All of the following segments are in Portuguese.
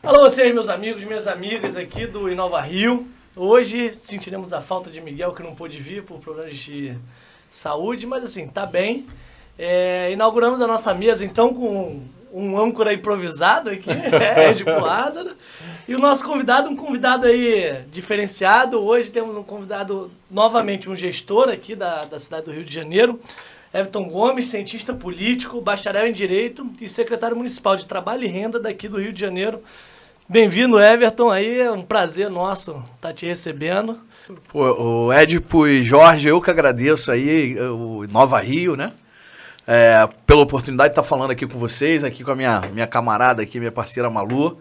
Alô vocês, meus amigos, minhas amigas aqui do Inova Rio. Hoje sentiremos a falta de Miguel, que não pôde vir por problemas de saúde, mas assim, tá bem. Inauguramos a nossa mesa então com um âncora improvisado aqui, Edipo Lázaro. E o nosso convidado, um convidado aí diferenciado. Hoje temos um convidado, novamente um gestor aqui da cidade do Rio de Janeiro, Everton Gomes, cientista político, bacharel em Direito e secretário municipal de Trabalho e Renda daqui do Rio de Janeiro. Bem-vindo, Everton, aí é um prazer nosso estar te recebendo. Pô, o Edipo e Jorge, eu que agradeço aí, o Nova Rio, né? Pela oportunidade de estar falando aqui com vocês, aqui com a minha camarada aqui, minha parceira Malu.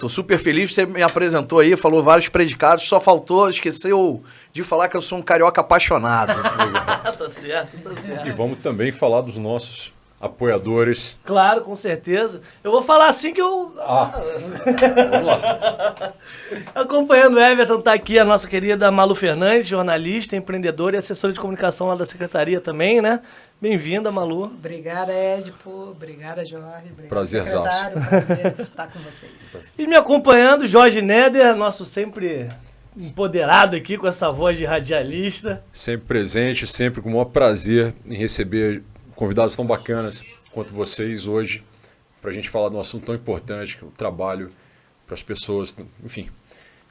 Tô super feliz, você me apresentou aí, falou vários predicados, só esqueceu de falar que eu sou um carioca apaixonado. Tá certo, tá certo. E vamos também falar dos nossos apoiadores. Claro, com certeza. Eu vou falar assim que eu... Vamos lá. Acompanhando o Everton, tá aqui a nossa querida Malu Fernandes, jornalista, empreendedora e assessora de comunicação lá da secretaria também, né? Bem-vinda, Malu. Obrigada, Edipo. Obrigada, Jorge. Obrigada, Prazerzaço. secretário. Prazer de estar com vocês. E me acompanhando, Jorge Neder, nosso sempre empoderado aqui com essa voz de radialista. Sempre presente, sempre com o maior prazer em receber convidados tão bacanas quanto vocês hoje, para a gente falar de um assunto tão importante, que é o trabalho para as pessoas, enfim.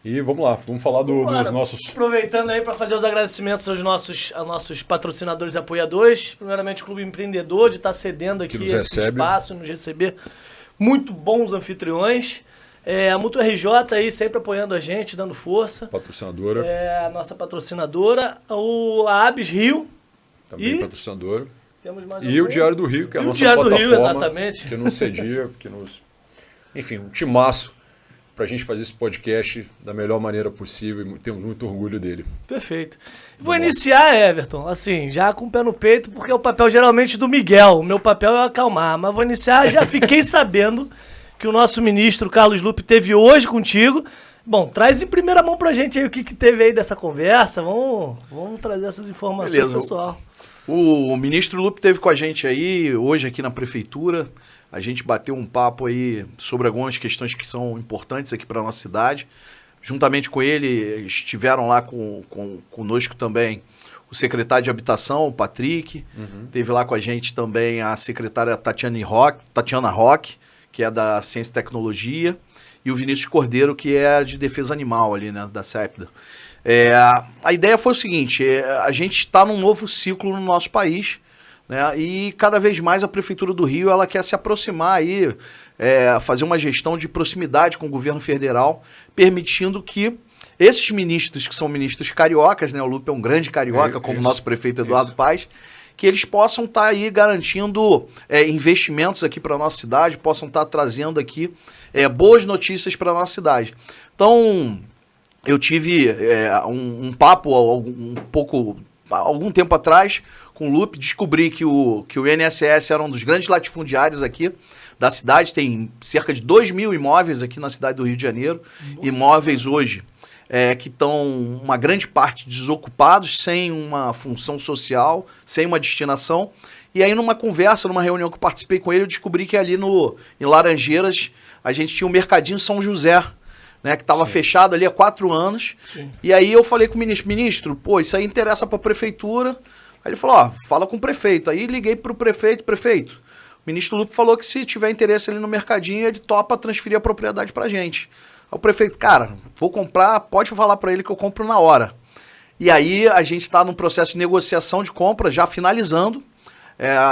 E vamos lá, vamos falar dos nossos... Aproveitando aí para fazer os agradecimentos aos nossos patrocinadores e apoiadores. Primeiramente, o Clube Empreendedor, de estar cedendo aqui esse espaço, nos receber muito bons anfitriões. A Mútua RJ aí sempre apoiando a gente, dando força. Patrocinadora. A nossa patrocinadora. A Abis Rio. Também patrocinadora. Temos mais e o Diário do Rio, que é a nossa Diário plataforma. Do Rio, exatamente. Que nos cedia, que nos... Enfim, um timaço para a gente fazer esse podcast da melhor maneira possível e temos muito orgulho dele. Perfeito. Vou iniciar, Everton, assim, já com o pé no peito, porque é o papel geralmente do Miguel. O meu papel é acalmar, mas vou iniciar, já fiquei sabendo que o nosso ministro Carlos Lupe esteve hoje contigo. Bom, traz em primeira mão pra gente aí o que teve aí dessa conversa. Vamos trazer essas informações, Beleza. Pessoal. O ministro Lupe esteve com a gente aí, hoje aqui na prefeitura. A gente bateu um papo aí sobre algumas questões que são importantes aqui para a nossa cidade. Juntamente com ele, estiveram lá conosco também o secretário de Habitação, o Patrick. Teve lá com a gente também a secretária Tatiana Roque, que é da Ciência e Tecnologia, e o Vinícius Cordeiro, que é de Defesa Animal ali, né, da CEPDA. A ideia foi o seguinte, a gente está num novo ciclo no nosso país, né, e cada vez mais a Prefeitura do Rio ela quer se aproximar aí, fazer uma gestão de proximidade com o governo federal, permitindo que esses ministros, que são ministros cariocas, né, o Lupe é um grande carioca, como o nosso prefeito Eduardo Paes, que eles possam estar aí garantindo investimentos aqui para a nossa cidade, possam estar trazendo aqui boas notícias para a nossa cidade. Então, eu tive um papo algum tempo atrás com o Lupe, descobri que o INSS era um dos grandes latifuniários aqui da cidade, tem cerca de 2.000 imóveis aqui na cidade do Rio de Janeiro, imóveis hoje que estão uma grande parte desocupados, sem uma função social, sem uma destinação. E aí numa conversa, numa reunião que eu participei com ele, eu descobri que ali em Laranjeiras a gente tinha o Mercadinho São José, né, que estava fechado ali há 4 anos. Sim. E aí eu falei com o ministro, pô, isso aí interessa para a prefeitura. Aí ele falou, fala com o prefeito. Aí liguei para o prefeito, o ministro Lupe falou que se tiver interesse ali no Mercadinho, ele topa transferir a propriedade para a gente. Aí o prefeito, cara, vou comprar, pode falar para ele que eu compro na hora. E aí a gente está num processo de negociação de compra, já finalizando,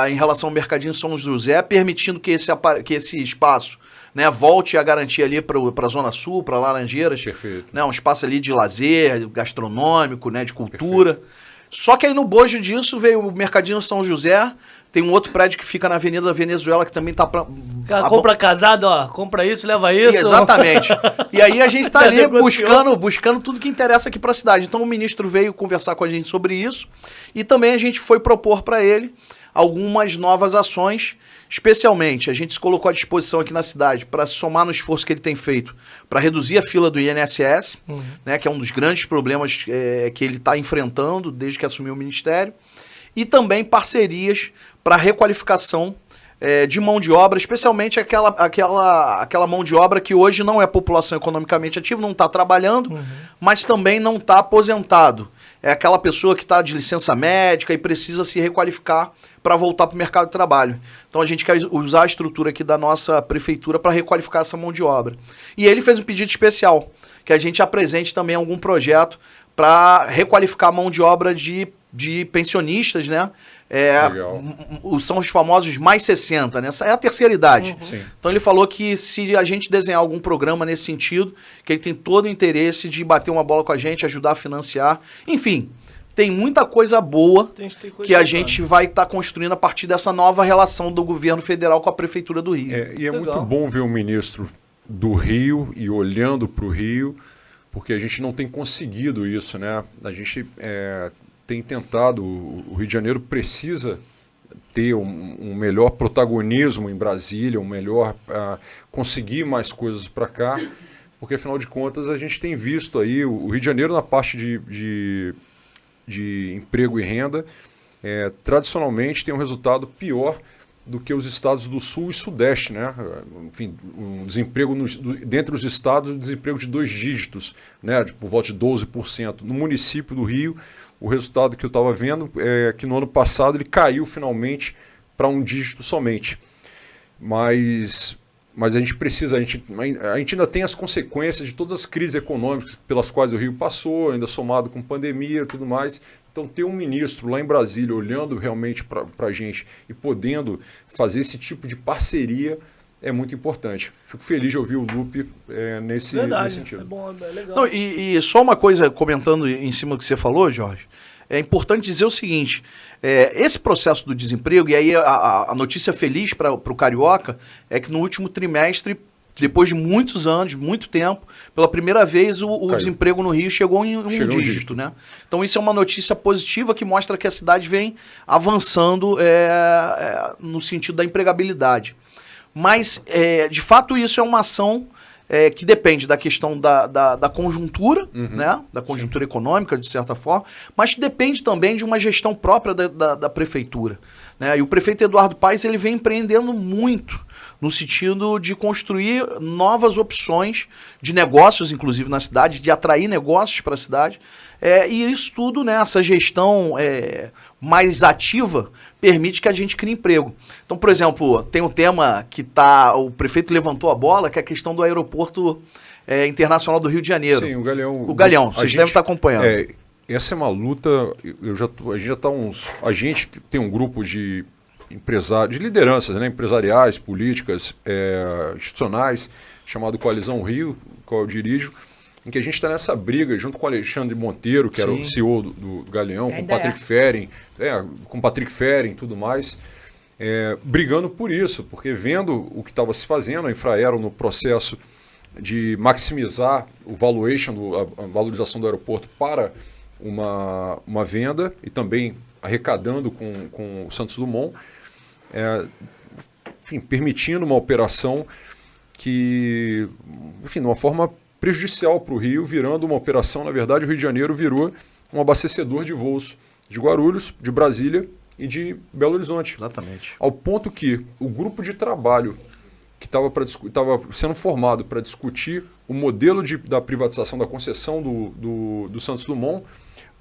em relação ao Mercadinho São José, permitindo que esse espaço, né, volte a garantir ali para a Zona Sul, para Laranjeiras. Perfeito. Né, um espaço ali de lazer, gastronômico, né, de cultura. Perfeito. Só que aí no bojo disso veio o Mercadinho São José, tem um outro prédio que fica na Avenida Venezuela, que também tá... Compra casado, compra isso, leva isso. Exatamente. E aí a gente tá ali buscando tudo que interessa aqui pra cidade. Então o ministro veio conversar com a gente sobre isso e também a gente foi propor para ele algumas novas ações, especialmente a gente se colocou à disposição aqui na cidade para somar no esforço que ele tem feito para reduzir a fila do INSS, né, que é um dos grandes problemas que ele está enfrentando desde que assumiu o ministério, e também parcerias para requalificação de mão de obra, especialmente aquela mão de obra que hoje não é população economicamente ativa, não está trabalhando, mas também não está aposentado. É aquela pessoa que está de licença médica e precisa se requalificar para voltar para o mercado de trabalho. Então a gente quer usar a estrutura aqui da nossa prefeitura para requalificar essa mão de obra. E ele fez um pedido especial, que a gente apresente também algum projeto para requalificar a mão de obra de pensionistas, né? São os famosos mais 60, né? Essa é a terceira idade. Então ele falou que se a gente desenhar algum programa nesse sentido, que ele tem todo o interesse de bater uma bola com a gente, ajudar a financiar. Enfim, tem muita coisa boa que a gente vai estar construindo a partir dessa nova relação do governo federal com a Prefeitura do Rio. E é muito bom ver o ministro do Rio e olhando para o Rio, porque a gente não tem conseguido isso, né? A gente tem tentado, o Rio de Janeiro precisa ter um melhor protagonismo em Brasília, conseguir mais coisas para cá, porque afinal de contas a gente tem visto aí o Rio de Janeiro na parte de emprego e renda, tradicionalmente tem um resultado pior do que os estados do Sul e Sudeste, né? Enfim, um desemprego dentre os estados, um desemprego de 2 dígitos, né? Por volta de 12%. No município do Rio, o resultado que eu estava vendo é que no ano passado ele caiu finalmente para 1 dígito somente. Mas a gente precisa, a gente ainda tem as consequências de todas as crises econômicas pelas quais o Rio passou, ainda somado com pandemia e tudo mais. Então, ter um ministro lá em Brasília olhando realmente para a gente e podendo fazer esse tipo de parceria é muito importante. Fico feliz de ouvir o Lupe nesse sentido. É bom, é legal. Não, e só uma coisa, comentando em cima do que você falou, Jorge, é importante dizer o seguinte, esse processo do desemprego, e aí a notícia feliz para o Carioca, é que no último trimestre, depois de muitos anos, muito tempo, pela primeira vez o desemprego no Rio chegou em um dígito, né? Então isso é uma notícia positiva que mostra que a cidade vem avançando no sentido da empregabilidade. Mas, de fato, isso é uma ação que depende da questão da conjuntura, né? Da conjuntura econômica, de certa forma, mas depende também de uma gestão própria da prefeitura, né? E o prefeito Eduardo Paes ele vem empreendendo muito no sentido de construir novas opções de negócios, inclusive na cidade, de atrair negócios para a cidade. E isso tudo, né, essa gestão mais ativa, permite que a gente crie emprego. Então, por exemplo, tem um tema que o prefeito levantou a bola, que é a questão do aeroporto internacional do Rio de Janeiro. Sim, o Galeão. O Galeão, vocês devem estar acompanhando. Essa é uma luta, a gente tem um grupo de empresários, de lideranças, né, empresariais, políticas, institucionais, chamado Coalizão Rio, qual eu dirijo, em que a gente está nessa briga junto com o Alexandre Monteiro, que era o CEO do Galeão, com o Patrick Ferrin e tudo mais, brigando por isso, porque vendo o que estava se fazendo, a Infraero no processo de maximizar o valuation, a valorização do aeroporto para uma venda e também arrecadando com o Santos Dumont, enfim, permitindo uma operação que, enfim, de uma forma prejudicial para o Rio, virando uma operação, na verdade, o Rio de Janeiro virou um abastecedor de voos de Guarulhos, de Brasília e de Belo Horizonte. Exatamente. Ao ponto que o grupo de trabalho que estava sendo formado para discutir o modelo da privatização da concessão do Santos Dumont,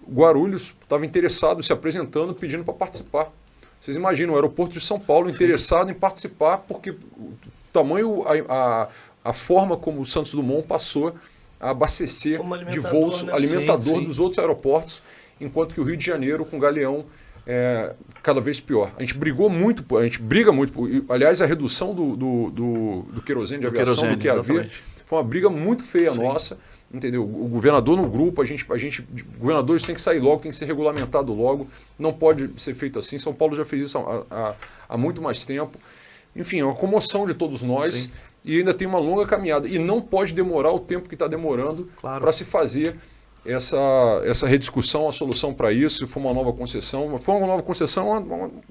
Guarulhos estava interessado, se apresentando, pedindo para participar. Vocês imaginam, o aeroporto de São Paulo interessado em participar, porque o tamanho, a forma como o Santos Dumont passou a abastecer de voos, né? alimentador dos outros aeroportos, enquanto que o Rio de Janeiro, com o Galeão, cada vez pior. A gente briga muito, aliás, a redução do querosene de aviação, do QAV, foi uma briga muito feia nossa, entendeu? O governador no grupo, governadores têm que sair logo, tem que ser regulamentado logo, não pode ser feito assim. São Paulo já fez isso há muito mais tempo. Enfim, é uma comoção de todos nós e ainda tem uma longa caminhada. E não pode demorar o tempo que está demorando para se fazer essa rediscussão, a solução para isso. Se for uma nova concessão,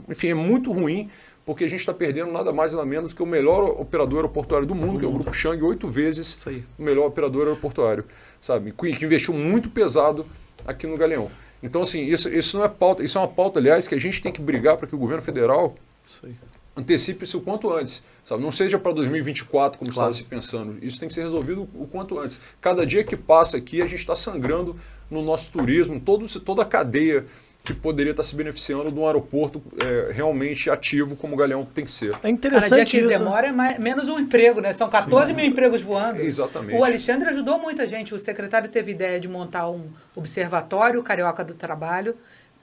enfim, é muito ruim, porque a gente está perdendo nada mais nada menos que o melhor operador aeroportuário do mundo, que é o Grupo Chang, 8 vezes o melhor operador aeroportuário, sabe? Que investiu muito pesado aqui no Galeão. Então, assim, isso não é pauta, isso é uma pauta, aliás, que a gente tem que brigar para que o governo federal antecipe-se o quanto antes, sabe? Não seja para 2024, como estava se pensando. Isso tem que ser resolvido o quanto antes. Cada dia que passa aqui, a gente está sangrando no nosso turismo, toda a cadeia que poderia estar se beneficiando de um aeroporto realmente ativo como o Galeão tem que ser. É interessante Cada dia que isso. demora é menos um emprego, né? São 14 mil empregos voando. Exatamente. O Alexandre ajudou muita gente. O secretário teve ideia de montar um observatório carioca do trabalho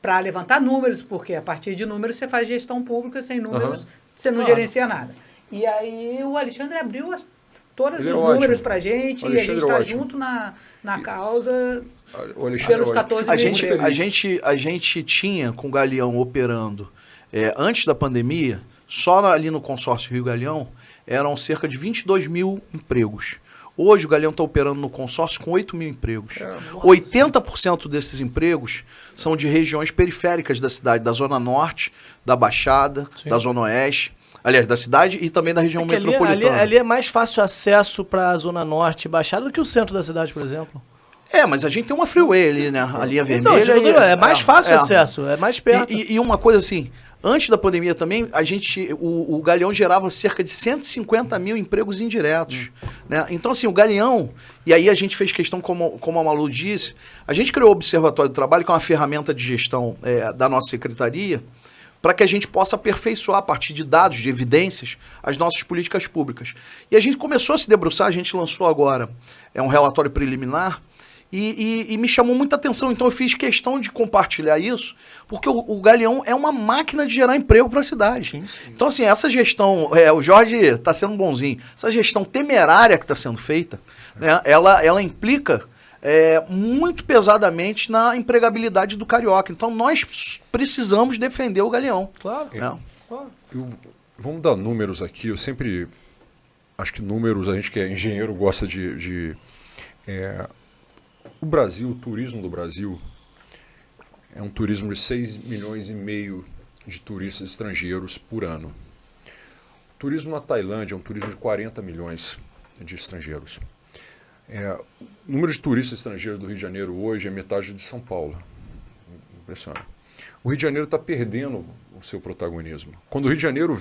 para levantar números, porque a partir de números você faz gestão pública, sem números você não gerencia nada. E aí o Alexandre abriu todos os números para a gente, e a gente está junto na causa pelos 14 mil empregos. A gente tinha com o Galeão operando antes da pandemia, só ali no consórcio Rio Galeão, eram cerca de 22 mil empregos. Hoje o Galeão está operando no consórcio com 8 mil empregos. 80% desses empregos são de regiões periféricas da cidade, da Zona Norte, da Baixada, da Zona Oeste. Aliás, da cidade e também da região metropolitana. Ali é mais fácil acesso para a Zona Norte e Baixada do que o centro da cidade, por exemplo. Mas a gente tem uma freeway ali, né? A linha vermelha. Então, é mais fácil acesso, é mais perto. E uma coisa assim, antes da pandemia também, o Galeão gerava cerca de 150 mil empregos indiretos. Né? Então, assim, o Galeão, e aí a gente fez questão, como a Malu disse, a gente criou o Observatório do Trabalho, que é uma ferramenta de gestão da nossa secretaria, para que a gente possa aperfeiçoar, a partir de dados, de evidências, as nossas políticas públicas. E a gente começou a se debruçar, a gente lançou agora um relatório preliminar, e me chamou muita atenção. Então eu fiz questão de compartilhar isso, porque o Galeão é uma máquina de gerar emprego para a cidade. Sim. Então, assim, essa gestão, o Jorge está sendo bonzinho, essa gestão temerária que está sendo feita, né, ela implica muito pesadamente na empregabilidade do carioca. Então nós precisamos defender o Galeão. Claro. Claro. Vamos dar números aqui. Eu sempre acho que números, a gente que é engenheiro gosta o Brasil, o turismo do Brasil é um turismo de 6,5 milhões de turistas estrangeiros por ano. O turismo na Tailândia é um turismo de 40 milhões de estrangeiros. O número de turistas estrangeiros do Rio de Janeiro hoje é metade de São Paulo. Impressionante. O Rio de Janeiro está perdendo o seu protagonismo. Quando o Rio de Janeiro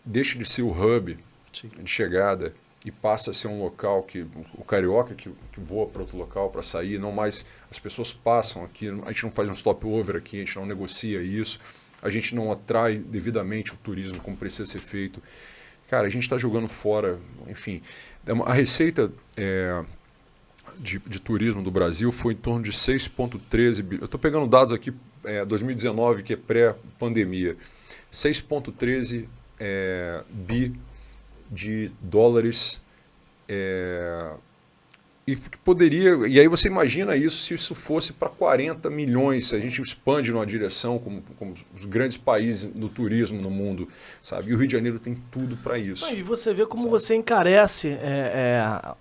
deixa de ser o hub de chegada e passa a ser um local que o carioca que voa para outro local para sair, não mais as pessoas passam aqui, a gente não faz um stopover aqui, a gente não negocia isso, a gente não atrai devidamente o turismo como precisa ser feito. Cara, a gente está jogando fora, enfim, a receita de turismo do Brasil foi em torno de 6,13 bilhões. Eu estou pegando dados aqui, 2019, que é pré-pandemia. 6,13 bi de dólares. E aí você imagina isso se isso fosse para 40 milhões, se a gente expande numa direção como os grandes países do turismo no mundo, sabe? E o Rio de Janeiro tem tudo para isso. E você vê como você encarece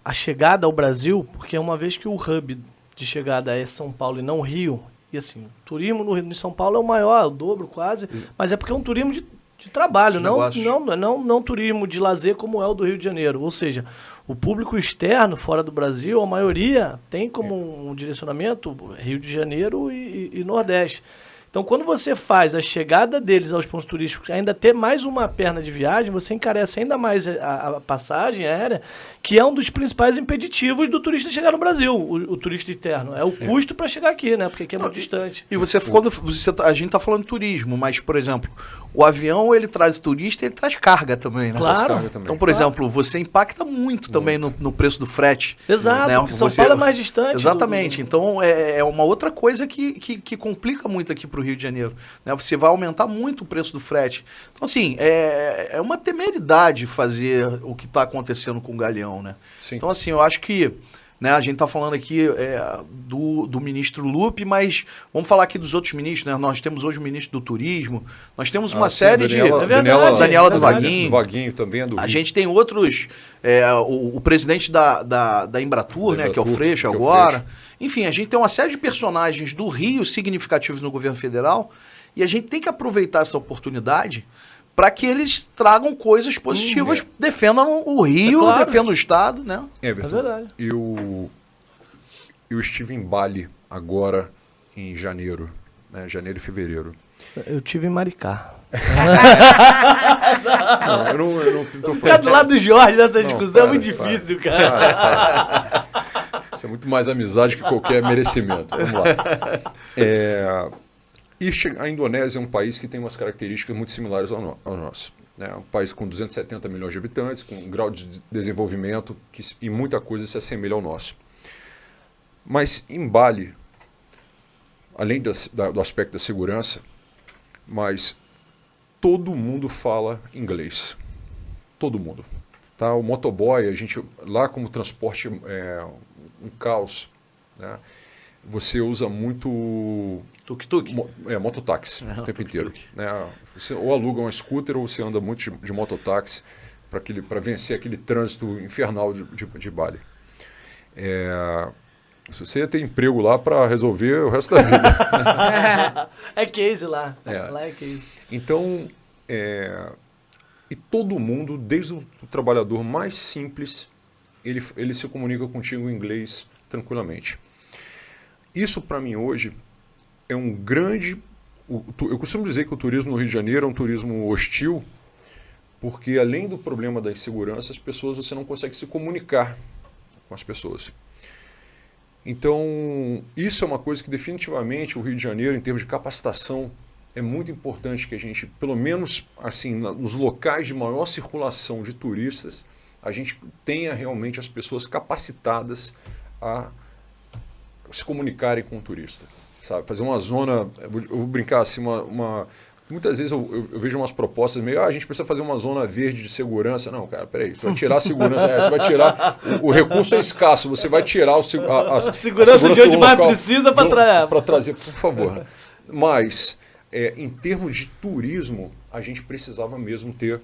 a chegada ao Brasil, porque uma vez que o hub de chegada é São Paulo e não Rio, e assim, o turismo no São Paulo é o maior, o dobro quase, mas é porque é um turismo de trabalho, não turismo de lazer como é o do Rio de Janeiro. Ou seja, o público externo, fora do Brasil, a maioria tem como um direcionamento Rio de Janeiro e Nordeste. Então, quando você faz a chegada deles aos pontos turísticos, ainda ter mais uma perna de viagem, você encarece ainda mais a passagem aérea, que é um dos principais impeditivos do turista chegar no Brasil, o turista interno. É o custo para chegar aqui, né? Porque aqui é muito distante. E a gente está falando de turismo, mas, por exemplo, o avião, ele traz turista e ele traz carga também, né? Claro. Então, por exemplo, você impacta muito também no preço do frete. Exato, né? porque São Paulo é mais distante. Exatamente. Então, é uma outra coisa que complica muito aqui para o Rio de Janeiro. Né? Você vai aumentar muito o preço do frete. Então, assim, é uma temeridade fazer o que está acontecendo com o Galeão, né? Sim. Então, assim, eu acho que, né, a gente está falando aqui do ministro Lupe, mas vamos falar aqui dos outros ministros, né? Nós temos hoje o ministro do Turismo, nós temos uma série Daniela do Vaguinho. Do Vaguinho também é do Rio. A gente tem outros, o presidente da Embratur, né, que é o Freixo agora. Enfim, a gente tem uma série de personagens do Rio significativos no governo federal e a gente tem que aproveitar essa oportunidade para que eles tragam coisas positivas, defendam o Rio, defendam o Estado, né? É verdade. Eu estive em Bali agora em janeiro, né? Janeiro e fevereiro. Eu tive em Maricá. Não, eu não tô Ficar do lado do Jorge nessa Não, discussão é para, muito para. difícil, cara. Isso é muito mais amizade que qualquer merecimento. Vamos lá. A Indonésia é um país que tem umas características muito similares ao nosso. É um país com 270 milhões de habitantes, com um grau de desenvolvimento e muita coisa se assemelha ao nosso. Mas em Bali, além do aspecto da segurança, mas todo mundo fala inglês. Todo mundo. Tá? O motoboy, a gente lá como transporte é um caos, né? Você usa muito Tuk-tuk? Mototáxi o tempo tuk-tuk. inteiro. Né? Você ou aluga um scooter ou você anda muito de mototáxi para vencer aquele trânsito infernal de Bali. Se você tem emprego lá para resolver o resto da vida. É case lá. É. Lá é case. Então, e todo mundo, desde o trabalhador mais simples, ele se comunica contigo em inglês tranquilamente. Isso, para mim, hoje, é um grande... Eu costumo dizer que o turismo no Rio de Janeiro é um turismo hostil, porque, além do problema da insegurança, você não consegue se comunicar com as pessoas. Então, isso é uma coisa que, definitivamente, o Rio de Janeiro, em termos de capacitação, é muito importante que a gente, pelo menos assim, nos locais de maior circulação de turistas, a gente tenha realmente as pessoas capacitadas a se comunicarem com o turista, sabe? Fazer uma zona, eu vou brincar assim, muitas vezes eu vejo umas propostas meio, a gente precisa fazer uma zona verde de segurança. Não, cara, peraí, você vai tirar a segurança, você vai tirar, o recurso é escasso, você vai tirar a segurança de onde mais precisa para trazer, por favor. Mas, em termos de turismo, a gente precisava mesmo ter,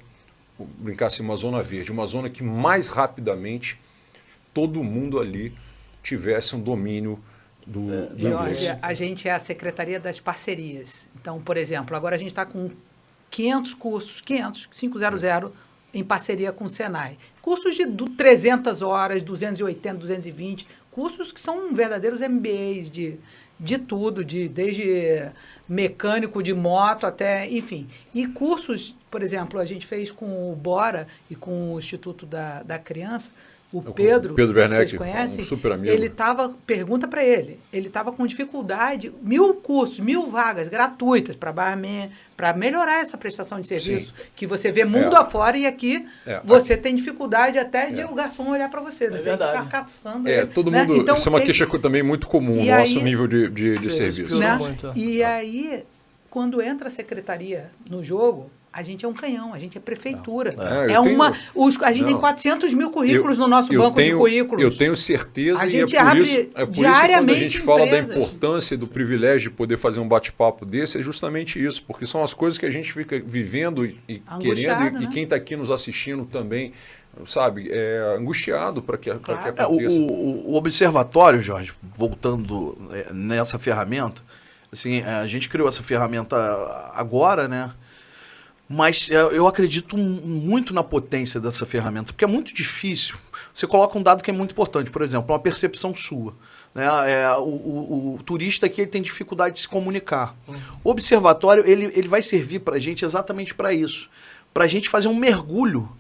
brincar assim, uma zona verde, uma zona que mais rapidamente todo mundo ali tivesse um domínio do inglês. Jorge, a gente é a Secretaria das Parcerias. Então, por exemplo, agora a gente está com 500 cursos, 500 em parceria com o Senai. Cursos de 300 horas, 280, 220, cursos que são verdadeiros MBAs de tudo, desde mecânico de moto até, enfim. E cursos, por exemplo, a gente fez com o Bora e com o Instituto da Criança. O Pedro Werneck, vocês conhecem, um super amigo. Pergunta para ele estava com dificuldade, 1000 cursos, 1000 vagas gratuitas para barman, para melhorar essa prestação de serviço, Sim. que você vê mundo afora e aqui você tem dificuldade até de o garçom olhar para você, né? Você ficar caçando. Todo né? mundo, então, isso é uma queixa também muito comum no nosso nível de serviço. Né? E aí, quando entra a secretaria no jogo, a gente é um canhão, a gente é prefeitura. A gente tem 400 mil currículos no nosso banco de currículos. Eu tenho certeza, e é por isso que quando a gente fala da importância do privilégio de poder fazer um bate-papo desse, é justamente isso, porque são as coisas que a gente fica vivendo e querendo, né? e quem está aqui nos assistindo também, sabe, é angustiado para que aconteça. O observatório, Jorge, voltando nessa ferramenta, assim, a gente criou essa ferramenta agora, né? Mas eu acredito muito na potência dessa ferramenta, porque é muito difícil. Você coloca um dado que é muito importante, por exemplo, uma percepção sua. Né? O turista aqui ele tem dificuldade de se comunicar. O observatório ele vai servir para a gente exatamente para isso. Para a gente fazer um mergulho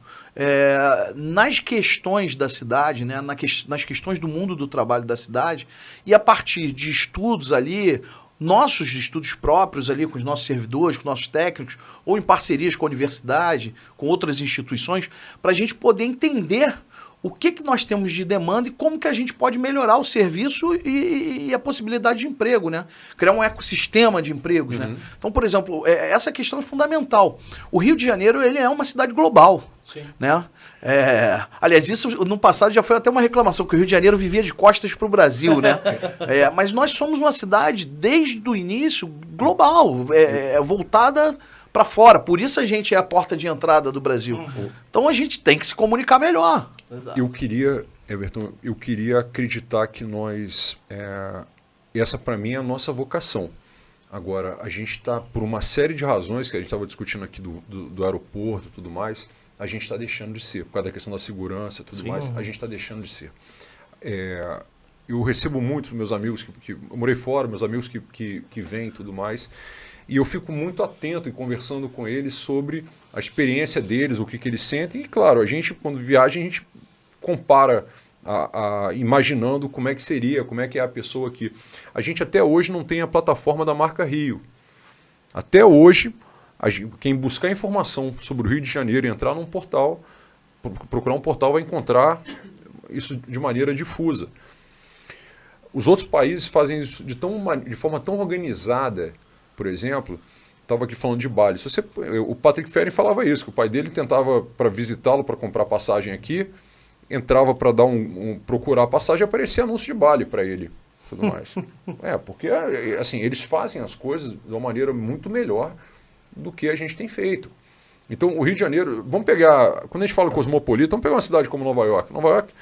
nas questões da cidade, né? Nas questões do mundo do trabalho da cidade, e a partir de estudos ali, nossos estudos próprios ali com os nossos servidores, com nossos técnicos, ou em parcerias com a universidade, com outras instituições, para a gente poder entender o que nós temos de demanda e como que a gente pode melhorar o serviço e a possibilidade de emprego, né? Criar um ecossistema de empregos, né? Então, por exemplo, essa questão é fundamental. O Rio de Janeiro ele é uma cidade global, Sim. Né? Aliás, isso no passado já foi até uma reclamação, que o Rio de Janeiro vivia de costas para o Brasil, né? Mas nós somos uma cidade, desde o início, global, voltada para fora. Por isso a gente é a porta de entrada do Brasil. Então a gente tem que se comunicar melhor. Exato. Eu queria, Everton, acreditar que nós... essa para mim é a nossa vocação. Agora, a gente está, por uma série de razões que a gente estava discutindo aqui do aeroporto e tudo mais, a gente está deixando de ser. Por causa da questão da segurança e tudo mais, a gente está deixando de ser. Eu recebo muitos meus amigos eu morei fora, meus amigos que vêm e tudo mais, E eu fico muito atento e conversando com eles sobre a experiência deles, o que eles sentem. E, claro, a gente, quando viaja, a gente compara imaginando como é que seria, como é que é a pessoa aqui. A gente até hoje não tem a plataforma da marca Rio. Até hoje, quem buscar informação sobre o Rio de Janeiro e entrar num portal, procurar um portal, vai encontrar isso de maneira difusa. Os outros países fazem isso de forma tão organizada. Por exemplo, estava aqui falando de Bali. O Patrick Ferry falava isso, que o pai dele tentava para visitá-lo, para comprar passagem aqui, entrava para dar procurar a passagem e aparecia anúncio de Bali para ele. Tudo mais. Porque assim, eles fazem as coisas de uma maneira muito melhor do que a gente tem feito. Então, o Rio de Janeiro, vamos pegar, quando a gente fala cosmopolita, vamos pegar uma cidade como Nova York. Nova York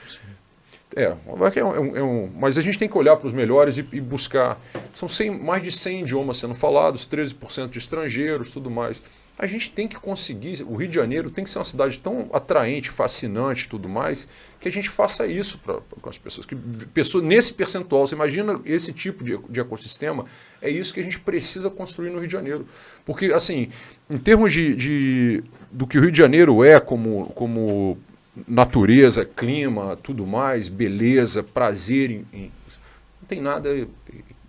mas a gente tem que olhar para os melhores e buscar. São mais de 100 idiomas sendo falados, 13% de estrangeiros, tudo mais. A gente tem que conseguir, o Rio de Janeiro tem que ser uma cidade tão atraente, fascinante e tudo mais, que a gente faça isso com as pessoas. Nesse percentual, você imagina esse tipo de ecossistema, é isso que a gente precisa construir no Rio de Janeiro. Porque, assim, em termos do que o Rio de Janeiro é como natureza, clima, tudo mais, beleza, prazer, não tem nada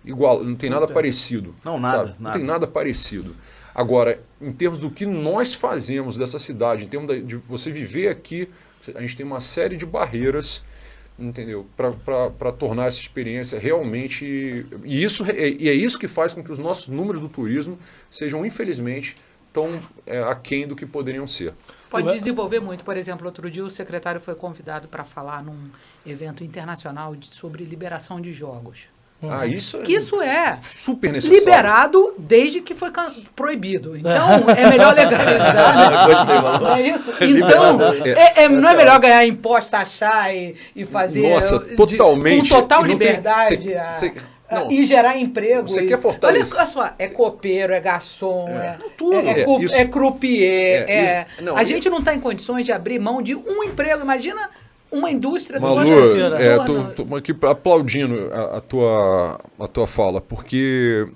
igual, não tem nada parecido. Nada. Não tem nada parecido. Agora, em termos do que nós fazemos dessa cidade, em termos de você viver aqui, a gente tem uma série de barreiras, entendeu? Para tornar essa experiência realmente... E é isso que faz com que os nossos números do turismo sejam, infelizmente, tão aquém do que poderiam ser. Pode desenvolver muito. Por exemplo, outro dia o secretário foi convidado para falar num evento internacional sobre liberação de jogos. Isso é super necessário. Liberado desde que foi proibido. Então, é melhor legalizar. Né? É isso? Então, não é melhor ganhar imposto, taxar e fazer... Nossa, totalmente. Com total liberdade. E gerar emprego. Você quer fortalecer. Olha só, é copeiro, é garçom, é croupier. A gente não está em condições de abrir mão de um emprego. Imagina... uma indústria do estou aqui aplaudindo a tua fala, porque...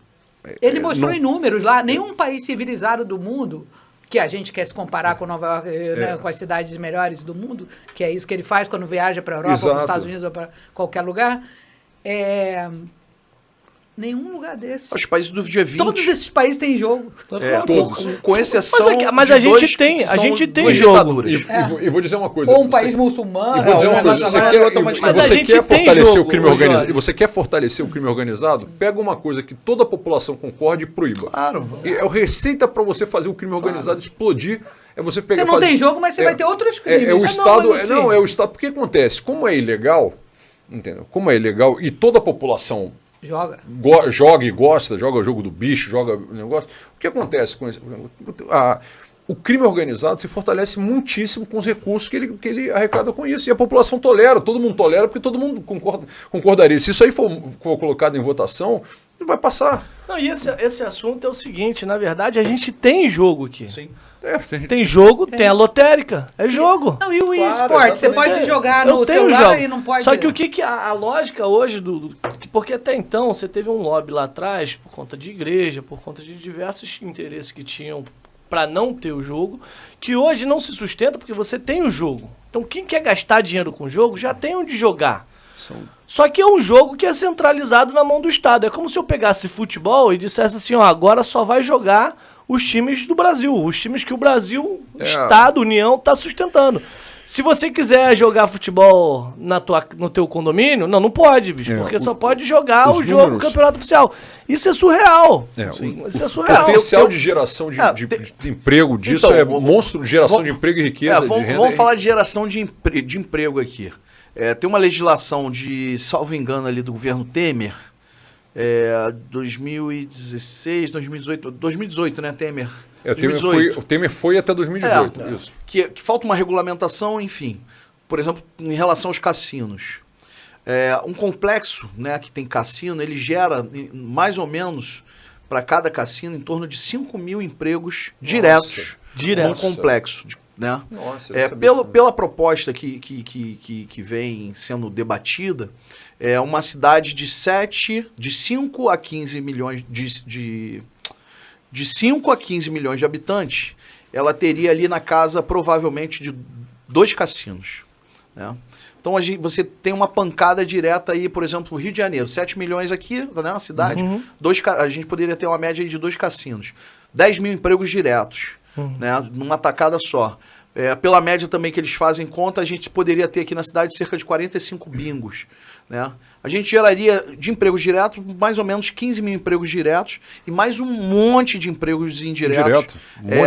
Ele mostrou em números lá, nenhum país civilizado do mundo, que a gente quer se comparar com Nova York, né, com as cidades melhores do mundo, que é isso que ele faz quando viaja para a Europa, ou para os Estados Unidos, ou para qualquer lugar, nenhum lugar desse. Os países do G20. Todos esses países têm jogo. Todos. Com exceção mas a gente tem jogo. E vou dizer uma coisa. Ou um país muçulmano. Vou dizer uma coisa. Você quer fortalecer o crime organizado? E você quer fortalecer o crime organizado? Pega uma coisa que toda a população concorde e proíba. Claro. É a receita para você fazer o crime organizado explodir. É você pegar. Você não tem jogo, mas você vai ter outros crimes. É o Estado. Não, é o Estado. Porque acontece? Como é ilegal, entendeu? Como é ilegal e toda a população joga e gosta, joga o jogo do bicho, joga o negócio. O que acontece com isso? O crime organizado se fortalece muitíssimo com os recursos que ele arrecada com isso. E a população tolera, todo mundo tolera, porque todo mundo concordaria. Se isso aí for colocado em votação, ele vai passar. Não, e esse assunto é o seguinte, na verdade, a gente tem jogo aqui. Sim. Tem jogo, tem a lotérica, é jogo. Não, e o esporte, você pode jogar no celular e não pode... Só que o que a lógica hoje, porque até então você teve um lobby lá atrás, por conta de igreja, por conta de diversos interesses que tinham para não ter o jogo, que hoje não se sustenta porque você tem o jogo. Então quem quer gastar dinheiro com o jogo já tem onde jogar. Só que é um jogo que é centralizado na mão do Estado. É como se eu pegasse futebol e dissesse assim, agora só vai jogar os times do Brasil, os times que o Brasil, Estado, União, está sustentando. Se você quiser jogar futebol no teu condomínio, não pode, bicho, porque só pode jogar o jogo do campeonato oficial. Isso é surreal. Isso é surreal. O potencial de geração de emprego disso é monstro de geração de emprego e riqueza. Vamos falar de geração de emprego aqui. Tem uma legislação de, salvo engano, ali do governo Temer, 2018, né, Temer? O Temer foi até 2018, isso. Que falta uma regulamentação, enfim. Por exemplo, em relação aos cassinos. Um complexo, né, que tem cassino, ele gera mais ou menos, para cada cassino, em torno de 5 mil empregos diretos. Num complexo. Né? Nossa, pela proposta que vem sendo debatida, uma cidade de 5 a 15 milhões de de 5 a 15 milhões de habitantes, ela teria ali na casa provavelmente de 2 cassinos, né? Então você tem uma pancada direta aí, por exemplo, Rio de Janeiro, 7 milhões aqui, né, uma cidade, a gente poderia ter uma média aí de 2 cassinos, 10 mil empregos diretos, né, numa tacada só. Pela média também que eles fazem conta, a gente poderia ter aqui na cidade cerca de 45 bingos, né? A gente geraria de empregos diretos mais ou menos 15 mil empregos diretos e mais um monte de empregos indiretos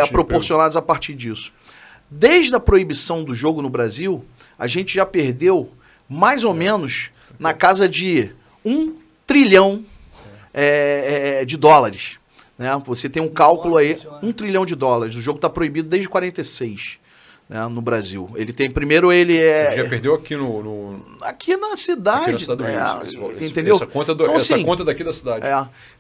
proporcionados a partir disso. Desde a proibição do jogo no Brasil, a gente já perdeu mais ou menos na casa de 1 trilhão de dólares, né? Você tem um cálculo aí, 1 trilhão de dólares. O jogo está proibido desde 46. Né, no Brasil. Ele tem, primeiro ele já perdeu aqui aqui na cidade. Aqui na cidade entendeu? Essa conta, então, essa assim, conta daqui da cidade.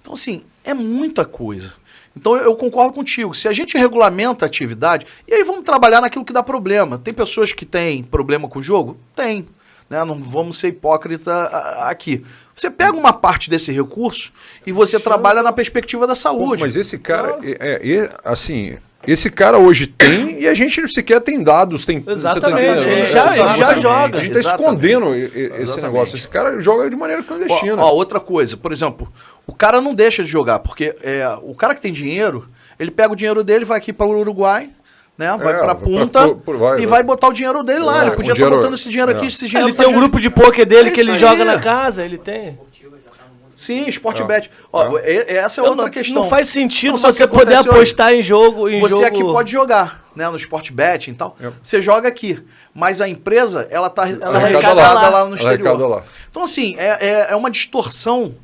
Então, assim, é muita coisa. Então, eu concordo contigo. Se a gente regulamenta a atividade, e aí vamos trabalhar naquilo que dá problema. Tem pessoas que têm problema com o jogo? Tem. Né? Não vamos ser hipócrita aqui. Você pega uma parte desse recurso e você trabalha na perspectiva da saúde. Pô, mas esse cara, assim... Esse cara hoje tem e a gente sequer tem dados. Exatamente. Ele já joga. A gente está escondendo esse negócio. Esse cara joga de maneira clandestina. Outra coisa, por exemplo, o cara não deixa de jogar, porque o cara que tem dinheiro, ele pega o dinheiro dele, vai aqui para o Uruguai, né? Vai para a punta e vai botar o dinheiro dele lá. Ele podia estar botando esse dinheiro aqui, esse dinheiro. Ele tem um grupo de pôquer dele que ele joga na casa, ele tem. Sim, Sportbet. Essa é outra questão. Não faz sentido você poder apostar em jogo. Você aqui pode jogar, né, no Sportbet e tal. Você joga aqui. Mas a empresa, ela tá arrecadada lá no exterior. Então, assim, é uma distorção.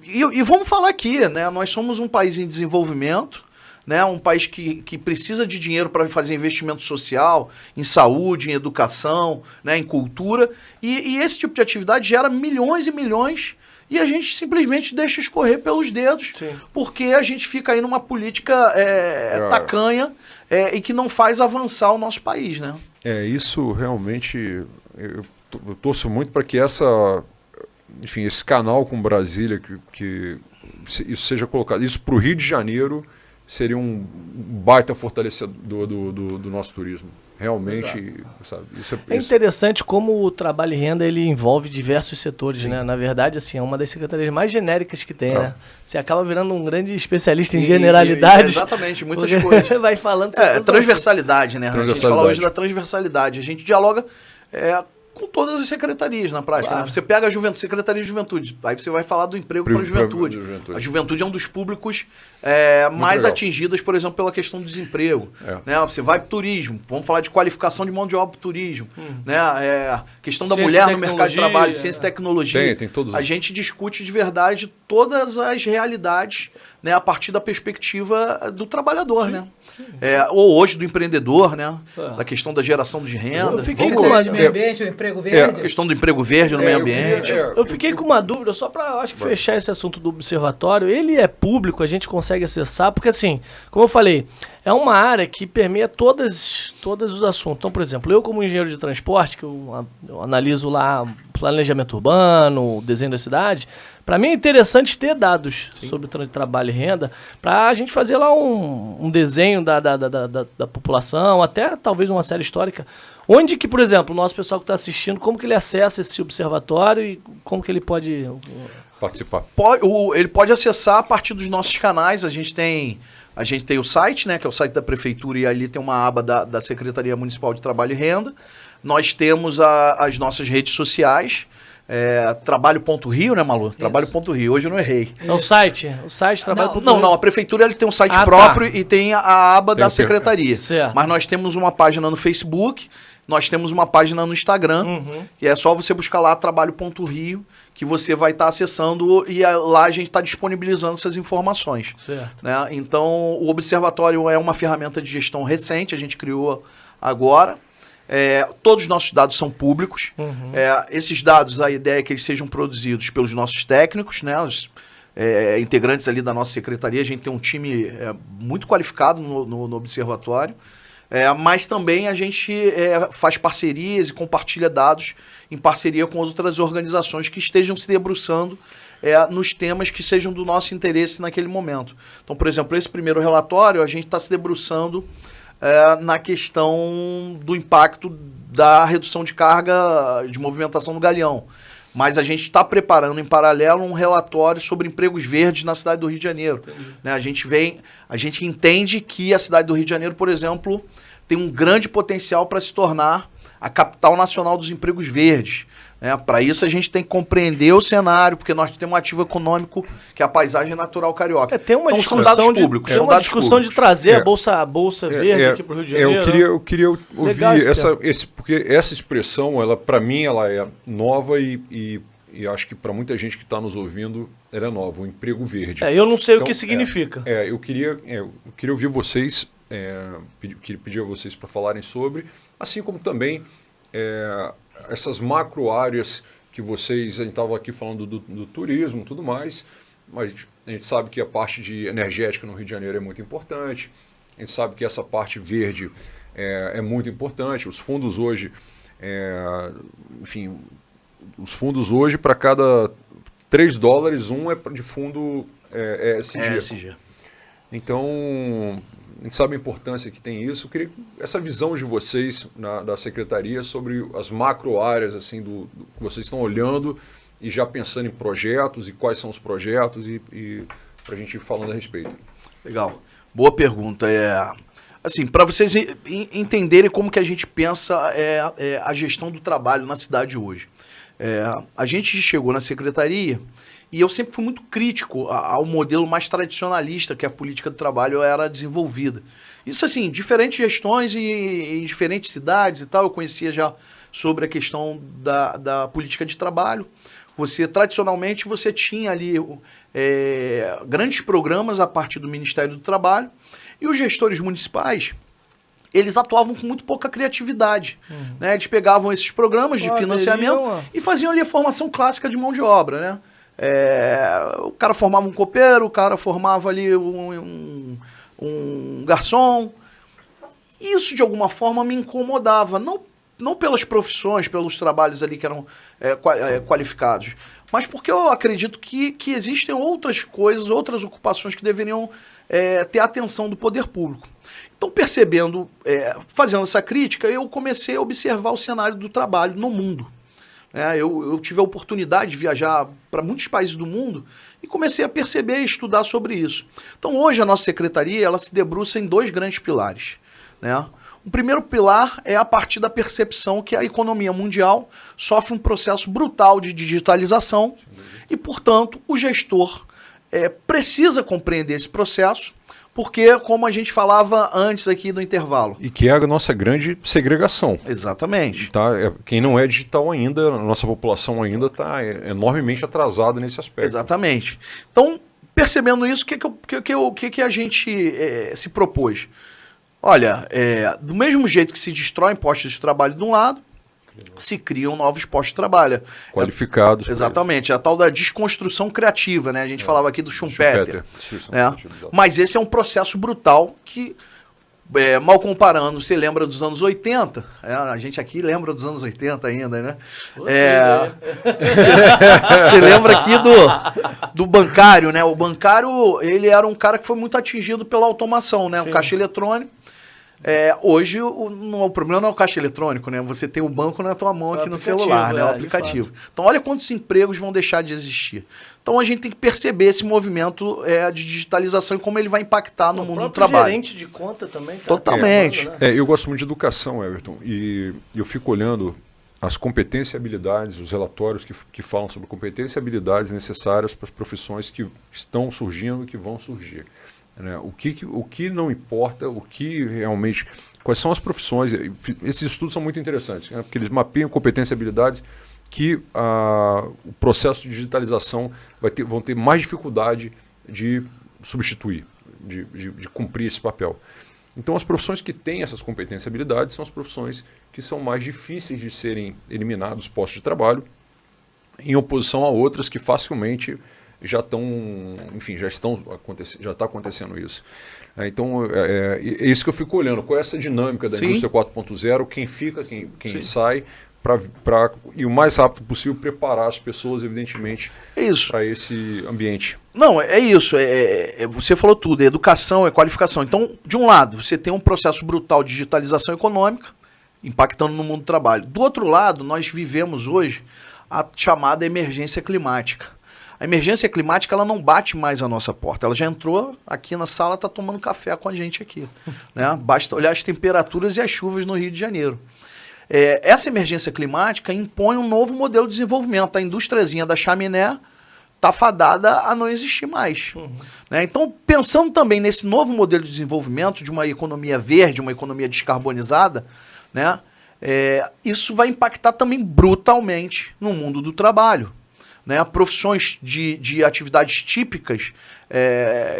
E vamos falar aqui, né? Nós somos um país em desenvolvimento, né? Um país que precisa de dinheiro para fazer investimento social, em saúde, em educação, né? Em cultura. E esse tipo de atividade gera milhões e milhões e a gente simplesmente deixa escorrer pelos dedos. Sim. Porque a gente fica aí numa política tacanha e que não faz avançar o nosso país, né? Isso realmente... Eu torço muito para que esse canal com Brasília, que isso seja colocado. Isso para o Rio de Janeiro seria um baita fortalecedor do nosso turismo. Realmente, sabe? É interessante como o trabalho e renda ele envolve diversos setores, né? Na verdade, assim, é uma das secretarias mais genéricas que tem, né? Você acaba virando um grande especialista em generalidades. Exatamente, muitas coisas. Vai falando... transversalidade, né? A gente fala hoje da transversalidade. A gente dialoga... com todas as secretarias na prática. Claro. Né? Você pega a Secretaria de Juventude, aí você vai falar do emprego para a juventude. A juventude é um dos públicos mais atingidos, por exemplo, pela questão do desemprego. Né? Você vai para o turismo, vamos falar de qualificação de mão de obra para o turismo. Né? Questão da mulher no mercado de trabalho, ciência e tecnologia. Tem todos a gente discute de verdade todas as realidades, né, a partir da perspectiva do trabalhador, né? Ou hoje do empreendedor, né? Da questão da geração de renda. Eu fiquei com uma meio ambiente, o emprego verde. A questão do emprego verde no meio ambiente. Eu fiquei com uma dúvida, só para acho que fechar esse assunto do observatório. Ele é público, a gente consegue acessar, porque assim, como eu falei, é uma área que permeia todos os assuntos. Então, por exemplo, eu como engenheiro de transporte, que eu analiso lá planejamento urbano, desenho da cidade, para mim é interessante ter dados sobre trabalho e renda, para a gente fazer lá um desenho da população, até talvez uma série histórica, onde que, por exemplo, o nosso pessoal que está assistindo, como que ele acessa esse observatório e como que ele pode participar? Ele pode acessar a partir dos nossos canais. A gente tem o site, né, que é o site da prefeitura, e ali tem uma aba da Secretaria Municipal de Trabalho e Renda. Nós temos as nossas redes sociais, trabalho.rio, né, Malu? Trabalho.rio, hoje eu não errei. É o site trabalho.rio. Não, a prefeitura ele tem um site próprio e tem a aba da secretaria. Certo. Mas nós temos uma página no Facebook, nós temos uma página no Instagram, e é só você buscar lá trabalho.rio, que você vai estar acessando e lá a gente está disponibilizando essas informações. Certo. Né? Então, o observatório é uma ferramenta de gestão recente, a gente criou agora. Todos os nossos dados são públicos. Esses dados, a ideia é que eles sejam produzidos pelos nossos técnicos, né? Os integrantes ali da nossa secretaria. A gente tem um time muito qualificado no observatório. Mas também a gente faz parcerias e compartilha dados em parceria com outras organizações que estejam se debruçando nos temas que sejam do nosso interesse naquele momento. Então, por exemplo, esse primeiro relatório, a gente está se debruçando na questão do impacto da redução de carga de movimentação no Galeão. Mas a gente está preparando em paralelo um relatório sobre empregos verdes na cidade do Rio de Janeiro. Né? A gente entende que a cidade do Rio de Janeiro, por exemplo, tem um grande potencial para se tornar a capital nacional dos empregos verdes. Para isso a gente tem que compreender o cenário, porque nós temos um ativo econômico que é a paisagem natural carioca. Tem uma então, discussão são dados públicos. Tem uma discussão de trazer a Bolsa Verde aqui para o Rio de Janeiro. Eu queria ouvir porque essa expressão, para mim, ela é nova e acho que para muita gente que está nos ouvindo, ela é nova, o emprego verde. Eu não sei o que significa. Eu queria ouvir vocês, pedir a vocês para falarem sobre, assim como também essas macro áreas que vocês, a gente estava aqui falando do turismo e tudo mais, mas a gente sabe que a parte de energética no Rio de Janeiro é muito importante, a gente sabe que essa parte verde é muito importante, os fundos hoje, os fundos hoje para cada $3, um é de fundo ESG. Então, a gente sabe a importância que tem isso. Eu queria essa visão de vocês da Secretaria sobre as macro áreas assim, do que vocês estão olhando e já pensando em projetos e quais são os projetos e para a gente ir falando a respeito. Legal. Boa pergunta. Assim, para vocês entenderem como que a gente pensa a gestão do trabalho na cidade hoje. A gente chegou na Secretaria e eu sempre fui muito crítico ao modelo mais tradicionalista que a política do trabalho era desenvolvida. Isso assim, diferentes gestões e em diferentes cidades e tal, eu conhecia já sobre a questão da política de trabalho. Tradicionalmente, você tinha ali grandes programas a partir do Ministério do Trabalho e os gestores municipais, eles atuavam com muito pouca criatividade. Né? Eles pegavam esses programas de financiamento e faziam ali a formação clássica de mão de obra, né? O cara formava um copeiro, o cara formava ali um garçom. Isso, de alguma forma, me incomodava. Não pelas profissões, pelos trabalhos ali que eram qualificados, mas porque eu acredito que existem outras coisas, outras ocupações que deveriam ter a atenção do poder público. Então, percebendo, fazendo essa crítica, eu comecei a observar o cenário do trabalho no mundo. Eu tive a oportunidade de viajar para muitos países do mundo e comecei a perceber e estudar sobre isso. Então, hoje, a nossa secretaria ela se debruça em 2 grandes pilares. Né? O primeiro pilar é a partir da percepção que a economia mundial sofre um processo brutal de digitalização e, portanto, o gestor precisa compreender esse processo, porque, como a gente falava antes aqui no intervalo... E que é a nossa grande segregação. Exatamente. Tá? Quem não é digital ainda, a nossa população ainda está enormemente atrasada nesse aspecto. Exatamente. Então, percebendo isso, o que a gente se propôs? Olha, do mesmo jeito que se destroem postos de trabalho de um lado, se criam novos postos de trabalho. Qualificados. Exatamente, a tal da desconstrução criativa, né? A gente falava aqui do Schumpeter. Né? Mas esse é um processo brutal que, mal comparando, você lembra dos anos 80, a gente aqui lembra dos anos 80 ainda, né? Você lembra aqui do bancário, né? O bancário, ele era um cara que foi muito atingido pela automação, né? O caixa eletrônico. Hoje o problema não é o caixa eletrônico, né? Você tem o banco na tua mão aqui no celular, né? O aplicativo. Então olha quantos empregos vão deixar de existir. Então a gente tem que perceber esse movimento de digitalização e como ele vai impactar no mundo do trabalho. O gerente de conta também tá totalmente. Eu gosto muito de educação, Everton, e eu fico olhando as competências e habilidades, os relatórios que falam sobre competências e habilidades necessárias para as profissões que estão surgindo e que vão surgir. Né? O que não importa, o que realmente... Quais são as profissões? Esses estudos são muito interessantes, né? Porque eles mapeiam competências e habilidades que o processo de digitalização vão ter mais dificuldade de substituir, de cumprir esse papel. Então, as profissões que têm essas competências e habilidades são as profissões que são mais difíceis de serem eliminadas dos postos de trabalho, em oposição a outras que facilmente já estão, enfim, já está acontecendo isso. Então, é isso que eu fico olhando. Qual é essa dinâmica da indústria 4.0? Quem fica, quem sai, e o mais rápido possível preparar as pessoas, evidentemente, para esse ambiente. Não, é isso. Você falou tudo. É educação, é qualificação. Então, de um lado, você tem um processo brutal de digitalização econômica, impactando no mundo do trabalho. Do outro lado, nós vivemos hoje a chamada emergência climática. A emergência climática, ela não bate mais a nossa porta. Ela já entrou aqui na sala, está tomando café com a gente aqui. Né? Basta olhar as temperaturas e as chuvas no Rio de Janeiro. Essa emergência climática impõe um novo modelo de desenvolvimento. A indústriazinha da chaminé está fadada a não existir mais. Né? Então, pensando também nesse novo modelo de desenvolvimento, de uma economia verde, uma economia descarbonizada, né? Isso vai impactar também brutalmente no mundo do trabalho. Né? Profissões de atividades típicas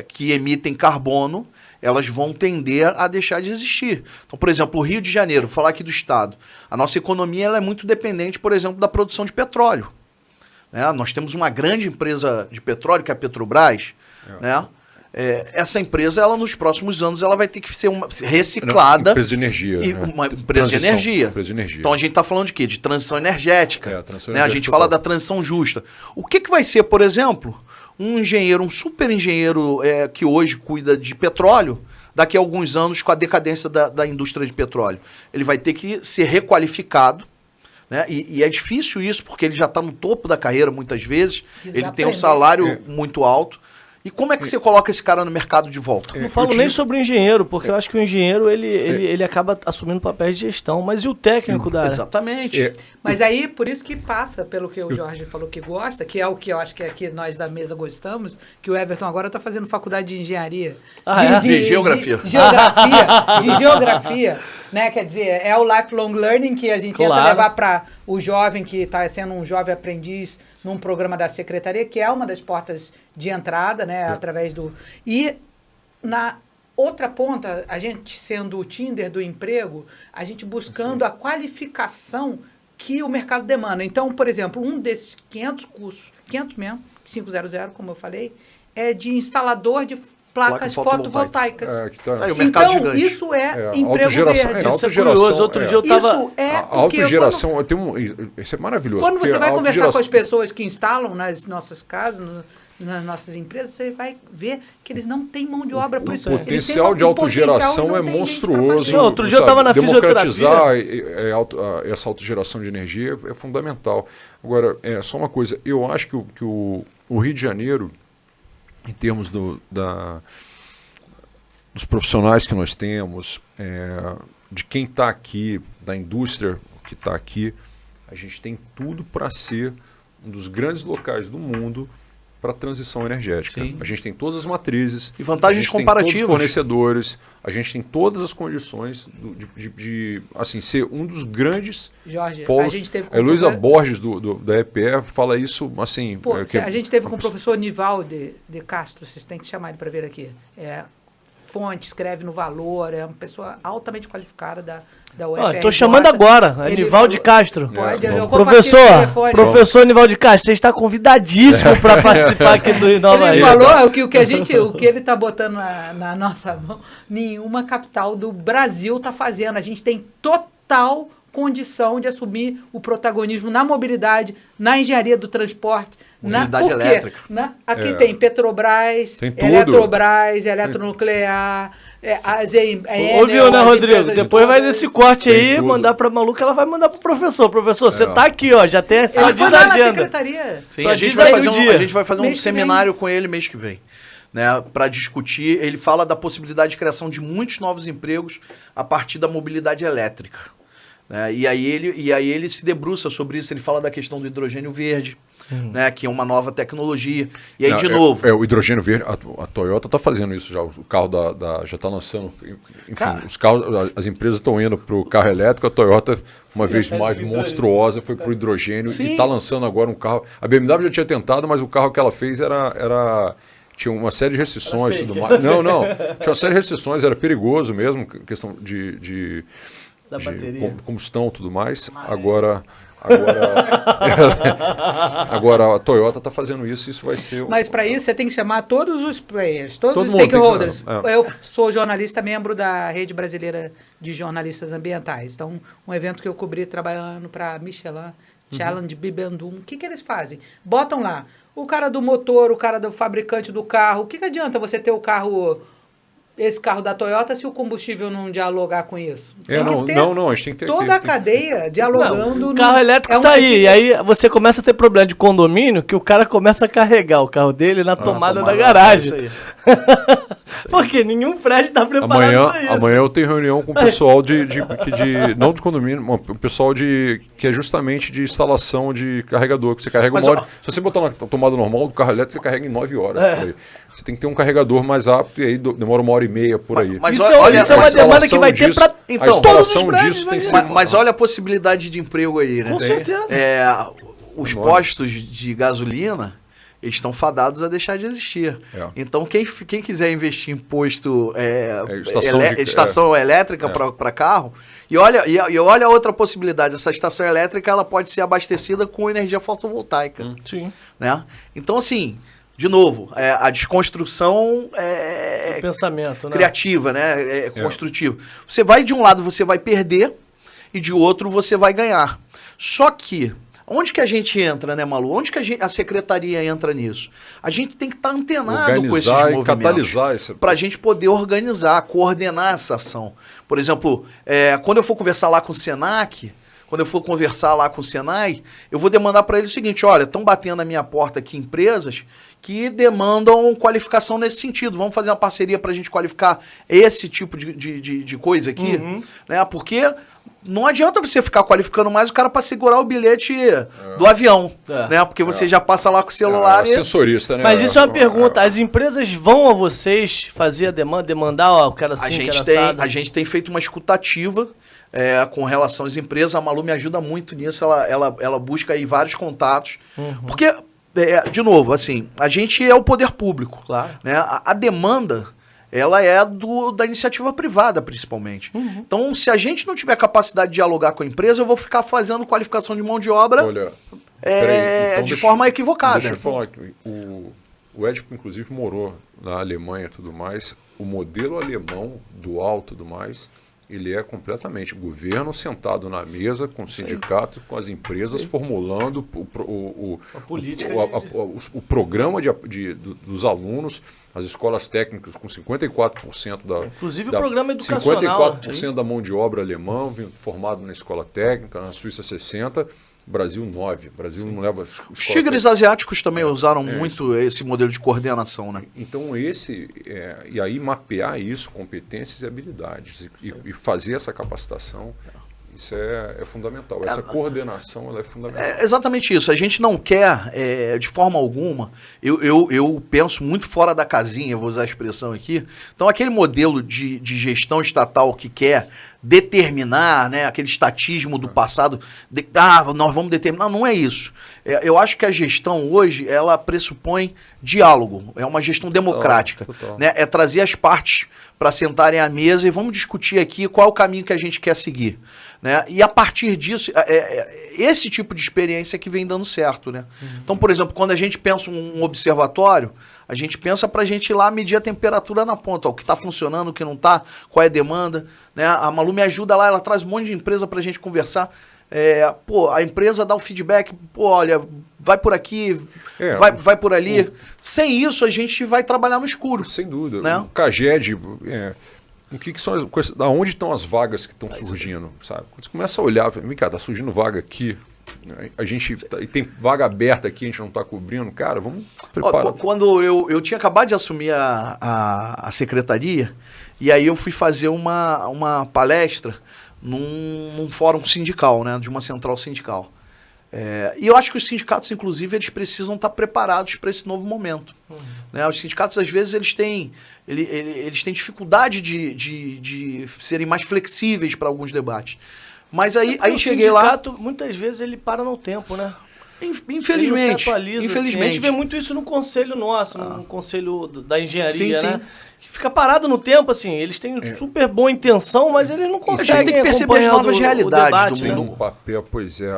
que emitem carbono, elas vão tender a deixar de existir. Então, por exemplo, o Rio de Janeiro, vou falar aqui do estado, a nossa economia ela é muito dependente, por exemplo, da produção de petróleo. Né? Nós temos uma grande empresa de petróleo, que é a Petrobras. Né? Essa empresa, ela nos próximos anos, ela vai ter que ser reciclada. Empresa de energia. Uma empresa de energia. Então a gente está falando de quê? De transição energética. A gente fala da transição justa. O que vai ser, por exemplo, um super engenheiro que hoje cuida de petróleo, daqui a alguns anos, com a decadência da indústria de petróleo? Ele vai ter que ser requalificado. Né? E é difícil isso, porque ele já está no topo da carreira muitas vezes, ele tem um salário muito alto. E como é que você coloca esse cara no mercado de volta? Não falo nem sobre o engenheiro, porque eu acho que o engenheiro ele acaba assumindo papéis de gestão, mas e o técnico da área? Exatamente. Mas aí, por isso que passa, pelo que o Jorge falou que gosta, que é o que eu acho que aqui nós da mesa gostamos, que o Everton agora está fazendo faculdade de engenharia. De geografia. De geografia. Né? Quer dizer, é o lifelong learning que a gente tenta levar para o jovem que está sendo um jovem aprendiz num programa da secretaria, que é uma das portas de entrada, né? Através do... E na outra ponta, a gente sendo o Tinder do emprego, a gente buscando a qualificação que o mercado demanda. Então, por exemplo, um desses 500 cursos, 500 mesmo, 500, como eu falei, é de instalador de placas fotovoltaicas. O mercado então, gigante. isso emprego verde. Isso é curioso. Outro dia eu estava... A autogeração, isso é maravilhoso. Quando você vai conversar com as pessoas que instalam nas nossas casas, nas nossas empresas, você vai ver que eles não têm mão de obra. Por isso, o potencial de autogeração é monstruoso. Outro dia eu estava na democratizar essa autogeração de energia é fundamental. Agora, só uma coisa, eu acho que o Rio de Janeiro, em termos dos profissionais que nós temos, de quem está aqui, da indústria que está aqui, a gente tem tudo para ser um dos grandes locais do mundo para a transição energética. Sim. A gente tem todas as matrizes, e vantagens comparativas, tem todos os fornecedores, a gente tem todas as condições de assim, ser um dos grandes Jorge, polos. A gente teve a Heloísa Borges, da EPE, fala isso assim... a gente teve com o professor Nivaldo de Castro, vocês têm que chamar ele para ver aqui. Fonte, escreve no Valor, é uma pessoa altamente qualificada da UFRJ. Estou chamando agora, Nivaldo Castro. Pode, professor Nivaldo Castro, você está convidadíssimo para participar aqui do Inova Rio. Ele falou o que ele está botando na nossa mão, nenhuma capital do Brasil está fazendo. A gente tem total condição de assumir o protagonismo na mobilidade, na engenharia do transporte, mobilidade elétrica. Aqui tem Petrobras, tem Eletrobras, Eletronuclear, ouviu, né, Rodrigo? Depois vai nesse corte aí, mandar pra Malu, que ela vai mandar pro professor. Professor, você tá aqui, ó, já tem só diz a agenda. Secretaria. Sim, a gente vai fazer um seminário com ele mês que vem. Né, para discutir, ele fala da possibilidade de criação de muitos novos empregos a partir da mobilidade elétrica. E aí ele se debruça sobre isso, ele fala da questão do hidrogênio verde, né, que é uma nova tecnologia. E aí, novo... o hidrogênio verde, a Toyota está fazendo isso já, o carro já está lançando, enfim, os carros, as empresas estão indo para o carro elétrico, a Toyota, uma vez mais monstruosa, foi para o hidrogênio. Sim. E está lançando agora um carro... A BMW já tinha tentado, mas o carro que ela fez tinha uma série de restrições e tudo mais. Não, tinha uma série de restrições, era perigoso mesmo, questão de combustão e tudo mais. Agora, Agora a Toyota está fazendo isso vai ser... Mas para isso você tem que chamar todos os players, todos Todo os mundo tem que stakeholders. chamar, Eu sou jornalista, membro da Rede Brasileira de Jornalistas Ambientais. Então, um evento que eu cobri trabalhando para Michelin, Challenge Bibendum. O que eles fazem? Botam lá o cara do motor, o cara do fabricante do carro. O que adianta você ter o carro... esse carro da Toyota se o combustível não dialogar com isso? Não, a gente tem que ter... Toda a cadeia dialogando... Não, o carro elétrico tá aí, e aí você começa a ter problema de condomínio que o cara começa a carregar o carro dele na tomada da garagem. É isso aí. Porque nenhum prédio está preparado para isso. Amanhã eu tenho reunião com o pessoal não de condomínio, mas o pessoal que é justamente de instalação de carregador, que você carrega uma hora. Se você botar na tomada normal do carro elétrico, você carrega em 9 horas. Por aí. Você tem que ter um carregador mais rápido e aí demora 1h30 por aí. Mas isso é uma demanda que vai ter para a instalação disso tem que ser... Mas olha a possibilidade de emprego aí, né? Com certeza. Os postos de gasolina, eles estão fadados a deixar de existir. Então, quem quiser investir em posto estação elétrica para carro, e olha a outra possibilidade, essa estação elétrica ela pode ser abastecida com energia fotovoltaica. Sim. Né? Então, assim, de novo, a desconstrução pensamento, né? criativa, né? Construtiva. Você vai, de um lado, você vai perder, e de outro, você vai ganhar. Só que, onde que a gente entra, né, Malu? Onde que a secretaria entra nisso? A gente tem que estar antenado com esses movimentos. Catalisar esse... Para a gente poder organizar, coordenar essa ação. Por exemplo, quando eu for conversar lá com o Senac, quando eu for conversar lá com o Senai, eu vou demandar para eles o seguinte: olha, estão batendo na minha porta aqui empresas que demandam qualificação nesse sentido. Vamos fazer uma parceria para a gente qualificar esse tipo de coisa aqui, né? Porque não adianta você ficar qualificando mais o cara para segurar o bilhete do avião, né? Porque você já passa lá com o celular. Ascensorista, né? Mas isso é uma pergunta. As empresas vão a vocês fazer a demanda, demandar, ó, o cara assim, a gente tem feito uma escutativa com relação às empresas. A Malu me ajuda muito nisso. Ela busca aí vários contatos. Porque, de novo, assim, a gente é o poder público. Claro. Né? A demanda... ela é da iniciativa privada, principalmente. Então, se a gente não tiver capacidade de dialogar com a empresa, eu vou ficar fazendo qualificação de mão de obra de forma equivocada. Deixa eu falar que o Edipo, inclusive, morou na Alemanha e tudo mais. O modelo alemão, dual e tudo mais, ele é completamente governo sentado na mesa com o sindicato, com as empresas, formulando o programa dos alunos, as escolas técnicas com 54% inclusive o programa educacional. 54% da mão de obra alemã formado na escola técnica, na Suíça 60%. Brasil 9. Brasil não leva... Os tigres asiáticos também usaram muito esse modelo de coordenação, né? Então e aí mapear isso, competências e habilidades, e fazer essa capacitação, isso é fundamental. Essa coordenação ela é fundamental. É exatamente isso. A gente não quer, de forma alguma, eu penso muito fora da casinha, vou usar a expressão aqui. Então, aquele modelo de gestão estatal que quer determinar, né, aquele estatismo do passado, nós vamos determinar, não é isso. Eu acho que a gestão hoje, ela pressupõe diálogo, é uma gestão democrática. Total. Né? É trazer as partes para sentarem à mesa e vamos discutir aqui qual é o caminho que a gente quer seguir. Né? E a partir disso, esse tipo de experiência que vem dando certo. Né? Então, por exemplo, quando a gente pensa um observatório, a gente pensa para a gente ir lá medir a temperatura na ponta, o que está funcionando, o que não está, qual é a demanda. Né? A Malu me ajuda lá, ela traz um monte de empresa para a gente conversar. A empresa dá o feedback, olha, vai por aqui, vai por ali. Sem isso, a gente vai trabalhar no escuro. Sem dúvida. Né? O CAGED, o que são as coisas, da onde estão as vagas que estão surgindo, sabe? Quando você começa a olhar, vem cá, tá surgindo vaga aqui, a gente tem vaga aberta aqui, a gente não está cobrindo, cara, vamos preparar. Quando eu tinha acabado de assumir a secretaria, e aí eu fui fazer uma palestra num fórum sindical, né, de uma central sindical. E eu acho que os sindicatos, inclusive, eles precisam estar preparados para esse novo momento. Né? Os sindicatos, às vezes, eles têm dificuldade de serem mais flexíveis para alguns debates. Mas aí cheguei lá... muitas vezes, ele para no tempo, né? Ele não se Infelizmente. atualiza, assim. A gente vê muito isso no conselho nosso, no conselho da engenharia, Sim, né? sim. Que fica parado no tempo, assim. Eles têm super boa intenção, mas eles não A gente conseguem tem que perceber as acompanhar novas o realidades debate, do né? mundo. No papel, pois é,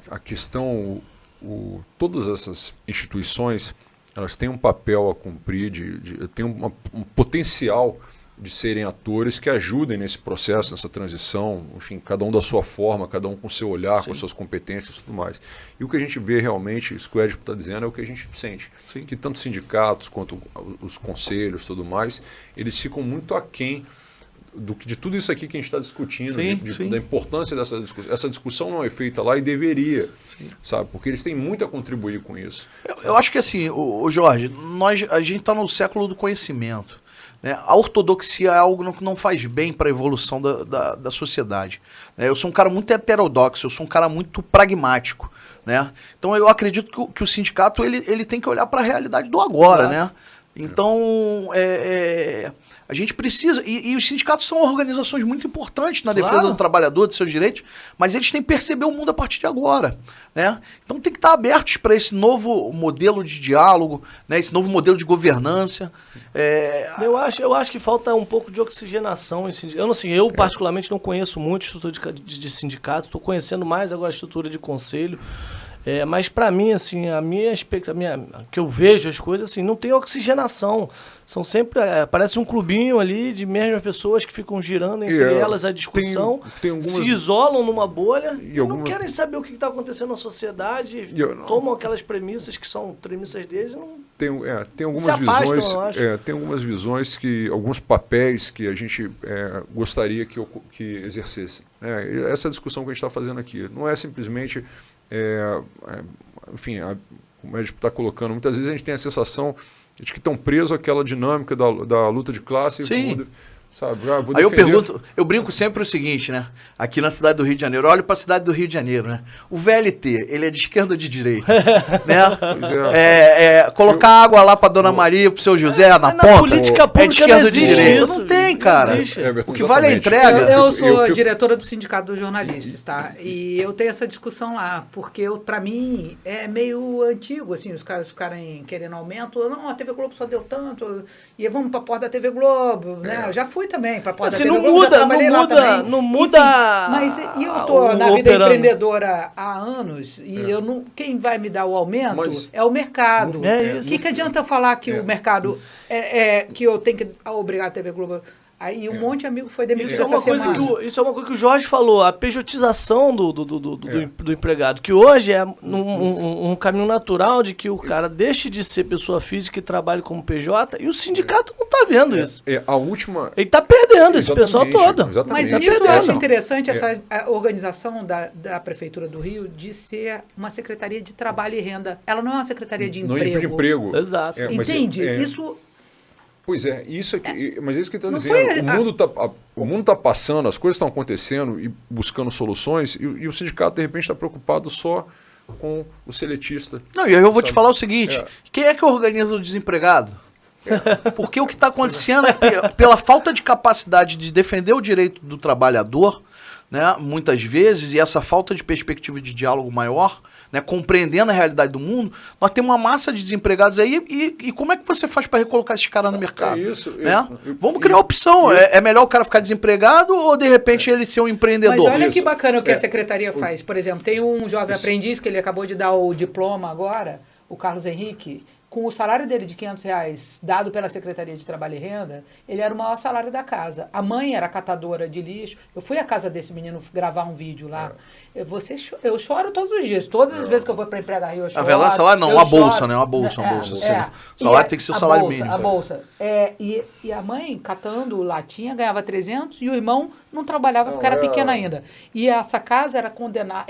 a questão, todas essas instituições, elas têm um papel a cumprir, têm um potencial de serem atores que ajudem nesse processo, nessa transição, enfim, cada um da sua forma, cada um com o seu olhar, com as suas competências e tudo mais. E o que a gente vê realmente, isso que o Edipo está dizendo, é o que a gente sente. Sim. Que tanto sindicatos quanto os conselhos e tudo mais, eles ficam muito aquém de tudo isso aqui que a gente está discutindo, Sim. da importância dessa discussão. Essa discussão não é feita lá e deveria, sabe? Porque eles têm muito a contribuir com isso. Eu acho que assim, o Jorge, a gente está no século do conhecimento. Né? A ortodoxia é algo que não faz bem para a evolução da sociedade. Né? Eu sou um cara muito heterodoxo, eu sou um cara muito pragmático. Né? Então eu acredito que o sindicato ele tem que olhar para a realidade do agora. Né? Então a gente precisa, e os sindicatos são organizações muito importantes na defesa do trabalhador, de seus direitos, mas eles têm que perceber o mundo a partir de agora. Né? Então tem que estar abertos para esse novo modelo de diálogo, né? Esse novo modelo de governança. Eu acho que falta um pouco de oxigenação em sindicato. Eu particularmente não conheço muito estrutura de sindicato, estou conhecendo mais agora a estrutura de conselho. Mas para mim, assim, que eu vejo as coisas, assim, não tem oxigenação. São sempre, parece um clubinho ali de mesmas pessoas que ficam girando entre elas a discussão, se isolam numa bolha e não querem saber o que está acontecendo na sociedade, tomam aquelas premissas que são premissas deles e não... Tem algumas visões, tem algumas visões alguns papéis que a gente gostaria que exercesse. Essa discussão que a gente está fazendo aqui não é simplesmente, enfim, como a gente está colocando, muitas vezes a gente tem a sensação de que estão presos àquela dinâmica da luta de classe. Sim. Sabe? Aí eu brinco sempre o seguinte, né? Aqui na cidade do Rio de Janeiro, olha para a cidade do Rio de Janeiro, né? O VLT, ele é de esquerda ou de direita? Né? Colocar água lá para Dona Maria, pro seu José, na ponta, política pública é de esquerda ou de existe direita? isso. Não tem, cara. Everton, O que vale é a entrega. Eu sou diretora do Sindicato dos Jornalistas, tá? E eu tenho essa discussão lá, porque para mim é meio antigo, assim, os caras ficarem querendo aumento. Não, a TV Globo só deu tanto, e vamos para a porta da TV Globo, né? Eu já fui também para a porta da TV Globo, já trabalhei lá também. Não muda. Enfim, mas eu tô na vida empreendedora há anos e quem vai me dar o aumento é o mercado. O que adianta eu falar que o mercado que eu tenho que obrigar a TV Globo? Aí um monte de amigo foi demitido essa semana. Isso é uma coisa que o Jorge falou, a pejotização do empregado, que hoje é um caminho natural de que o cara deixe de ser pessoa física e trabalhe como PJ, e o sindicato não está vendo isso. A última... Ele está perdendo esse pessoal todo. Exatamente. Mas isso eu acho interessante, essa organização da Prefeitura do Rio de ser uma Secretaria de Trabalho e Renda. Ela não é uma Secretaria de Emprego. Não é de emprego. Exato. Entende? Isso... Pois isso aqui, mas é isso que eu estou dizendo. O mundo está passando, as coisas estão acontecendo e buscando soluções, e o sindicato, de repente, está preocupado só com o seletista. Não, e eu vou te falar o seguinte: quem é que organiza o desempregado? Porque o que está acontecendo é pela falta de capacidade de defender o direito do trabalhador, né, muitas vezes, e essa falta de perspectiva de diálogo maior, né, compreendendo a realidade do mundo, nós temos uma massa de desempregados aí e como é que você faz para recolocar esses caras no mercado? Vamos criar opção. É melhor o cara ficar desempregado ou, de repente, ele ser um empreendedor? Mas olha que bacana o que a secretaria faz. Por exemplo, tem um jovem aprendiz que ele acabou de dar o diploma agora, o Carlos Henrique, com o salário dele de R$500 dado pela Secretaria de Trabalho e Renda, ele era o maior salário da casa. A mãe era catadora de lixo. Eu fui à casa desse menino gravar um vídeo lá. Eu choro todos os dias. Todas as vezes que eu vou para empregar eu choro. A verdade, salário não, uma bolsa, né? Uma bolsa. O salário tem que ser o salário mínimo. A bolsa. E a mãe, catando latinha, ganhava 300 e o irmão não trabalhava porque era pequeno ainda. E essa casa era condenada,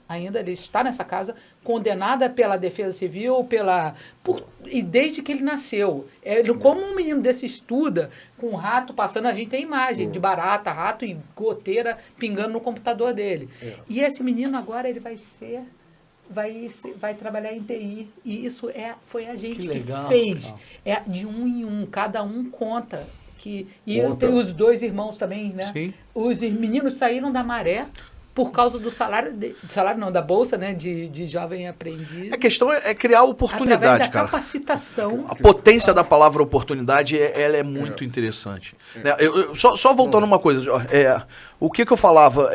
ainda ele está nessa casa, condenada pela Defesa Civil, e desde que ele nasceu. Como um menino desse estuda, com um rato passando, a gente tem imagem de barata, rato e goteira pingando no computador dele. E esse menino agora ele vai trabalhar em TI. E isso foi a gente que fez. De um em um, cada um conta. E eu tenho os dois irmãos também, né? Sim. Os meninos saíram da Maré por causa do salário, da bolsa, né, de jovem aprendiz. A questão é criar oportunidade, através da cara. capacitação. A potência da palavra oportunidade, ela é muito interessante. Né? Só voltando uma coisa, o que eu falava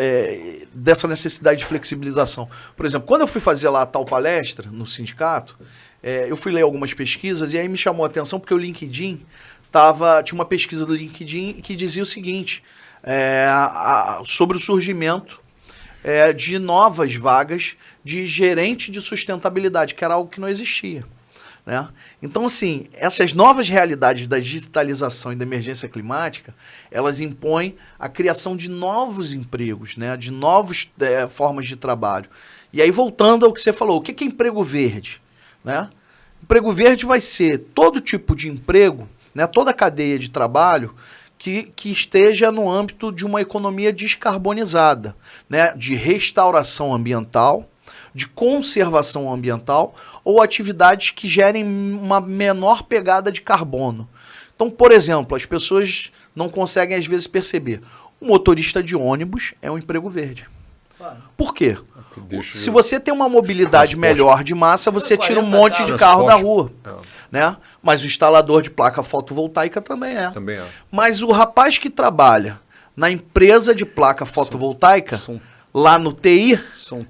dessa necessidade de flexibilização. Por exemplo, quando eu fui fazer lá a tal palestra no sindicato, eu fui ler algumas pesquisas e aí me chamou a atenção porque o LinkedIn tinha uma pesquisa do LinkedIn que dizia o seguinte, sobre o surgimento de novas vagas de gerente de sustentabilidade, que era algo que não existia. Né? Então, assim, essas novas realidades da digitalização e da emergência climática, elas impõem a criação de novos empregos, né? De novas formas de trabalho. E aí, voltando ao que você falou, o que é emprego verde? Né? Emprego verde vai ser todo tipo de emprego, né? Toda a cadeia de trabalho que esteja no âmbito de uma economia descarbonizada, né? De restauração ambiental, de conservação ambiental ou atividades que gerem uma menor pegada de carbono. Então, por exemplo, as pessoas não conseguem às vezes perceber. O motorista de ônibus é um emprego verde. Por quê? Se você tem uma mobilidade melhor de massa, você tira um monte de carro da rua. Né? Mas o instalador de placa fotovoltaica também é. Mas o rapaz que trabalha na empresa de placa fotovoltaica, lá no TI,